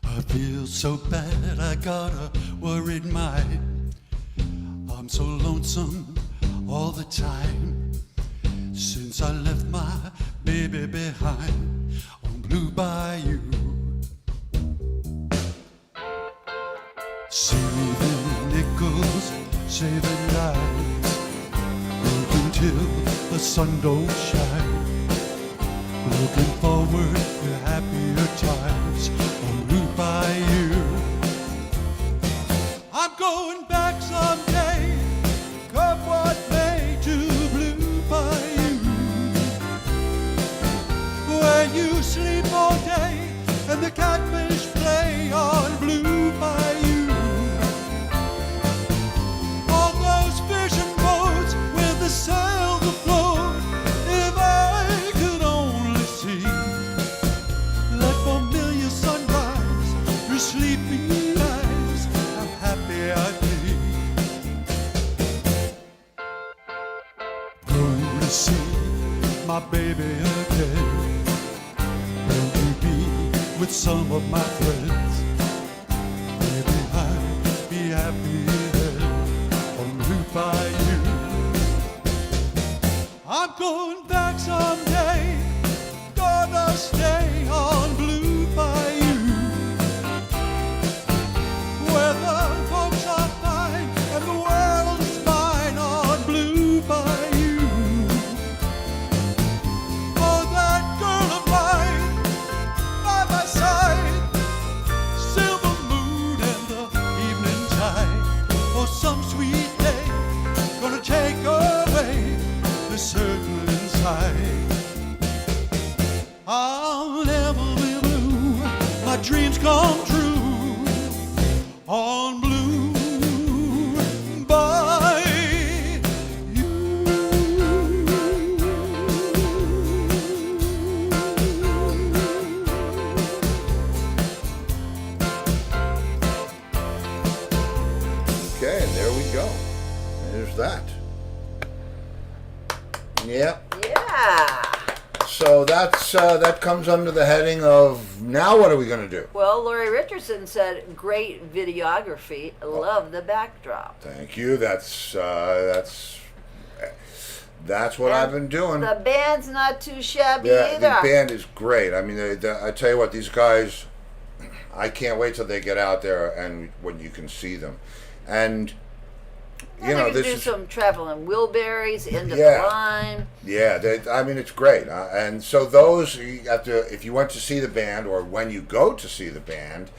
I feel so bad, I got a worried mind. I'm so lonesome all the time. Since I left my baby behind on Blue Bayou. Saving nickels, saving lives, working till the sun don't shine. Looking forward to happier times on Blue Bayou. I'm going back someday, come what may, to Blue Bayou, where you sleep all day and the catfish play on Blue Bayou. All those fishing boats with the sails afloat, if I could only see that familiar sunrise through sleepy eyes, how happy I'd be. Going to see my baby again, going to be with some of my friends. Maybe I'd be happy then on Blue Bayou. I'm going back someday, gonna stay on Blue Bayou, where the folks are fine and the world is mine on Blue Bayou. Oh, that girl of mine by my side, silver moon and the evening tide. Oh, some sweet day gonna take away the circle inside. I'll never be blue, my dreams come true on Blue Bayou. Okay, and there we go. There's that. Yep. Yeah. So that comes under the heading of, now what are we going to do? Well, Laurie Richardson said, great videography. Love the backdrop. Thank you. That's what I've been doing. The band's not too shabby Yeah, either. the band is great. I mean, I tell you what, these guys, I can't wait till they get out there and when you can see them. And Well, you know, they this can do is some traveling Wilburys, End of Yeah. the Line. yeah. I mean, it's great. And so those you have to, if you went to see the band or when you go to see the band,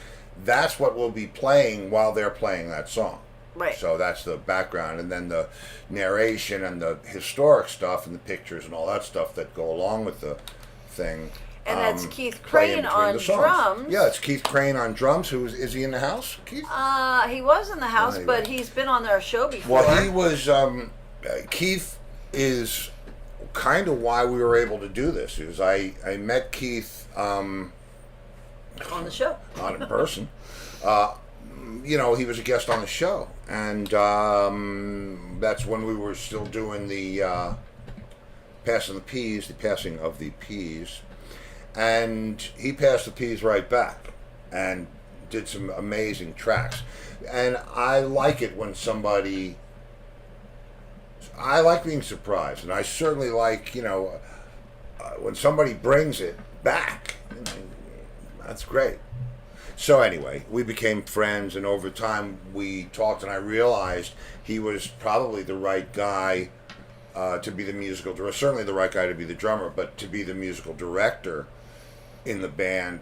that's what will be playing while they're playing that song. Right. So that's the background, and then the narration and the historic stuff and the pictures and all that stuff that go along with the thing. And that's Keith play in Crane between on the songs. drums. Yeah, it's Keith Crane on drums. Is he in the house, Keith? He was in the house, Anyway. but he's been on our show before. Well, he was. Keith is kind of why we were able to do this. Is I met Keith on the show. not in person. You know, he was a guest on the show, and that's when we were still doing the passing of the peas, and he passed the peas right back, and did some amazing tracks, and I like it when somebody. I like being surprised, and I certainly like, you know, when somebody brings it back. That's great. So anyway, we became friends, and over time we talked, and I realized he was probably the right guy to be the musical director. Certainly the right guy to be the drummer, but to be the musical director in the band,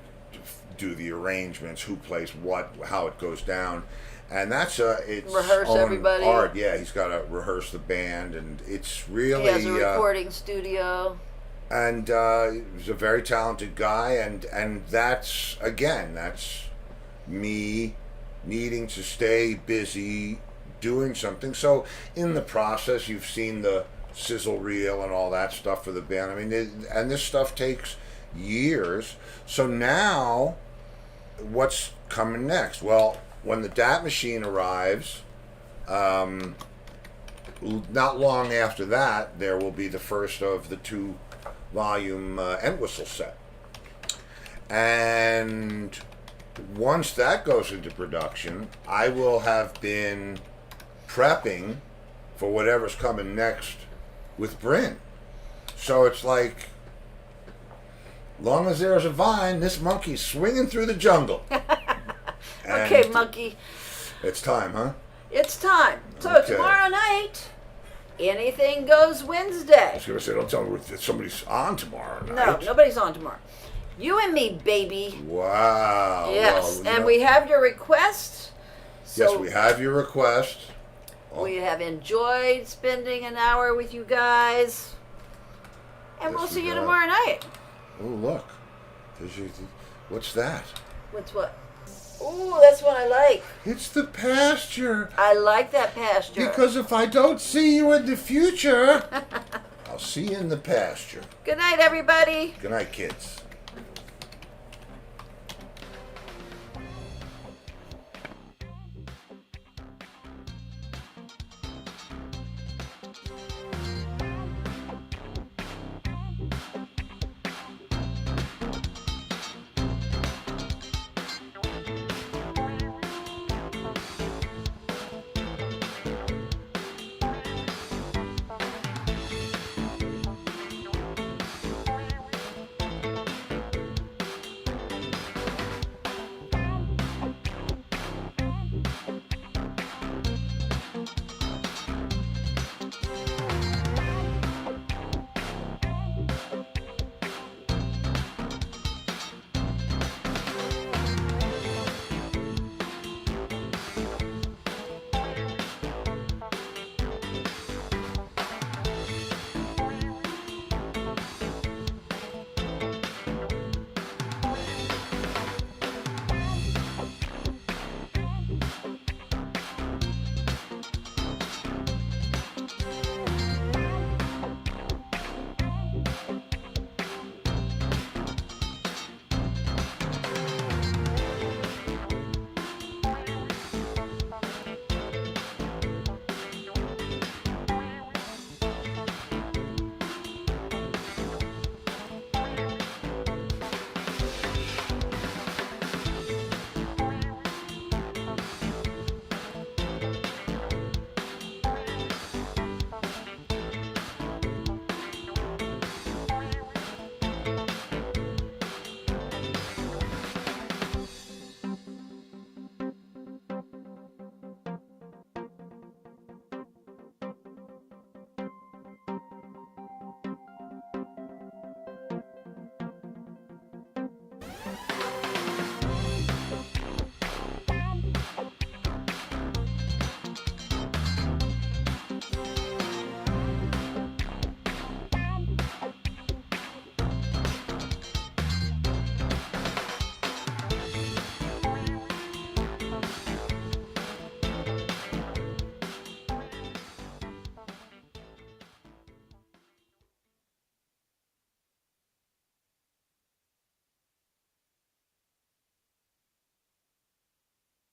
do the arrangements, who plays what, how it goes down, and that's it's Rehearse own everybody. art. Yeah, he's got to rehearse the band, and it's really He has a recording studio. and he's a very talented guy, and that's me needing to stay busy doing something. So in the process, you've seen the sizzle reel and all that stuff for the band. I mean, and this stuff takes years. So now, what's coming next? Well, when the DAT machine arrives, not long after that, there will be the first of the 2-volume end whistle set. And once that goes into production, I will have been prepping for whatever's coming next with Bryn. So it's like, long as there's a vine, this monkey's swinging through the jungle. Okay, And monkey. it's time, huh? It's time. So Okay. tomorrow night, Anything Goes I Wednesday. was going to say, don't tell me that somebody's on tomorrow No, night. nobody's on tomorrow. You and me, baby. Wow. Yes, Well, you and know- we have your request. Yes, So we have your request. we have enjoyed spending an hour with you guys. And Yes, we'll see we you have. tomorrow night. Oh, look. What's that? What's what? Ooh, that's what I like. It's the pasture. I like that pasture. Because if I don't see you in the future, I'll see you in the pasture. Good night, everybody. Good night, kids.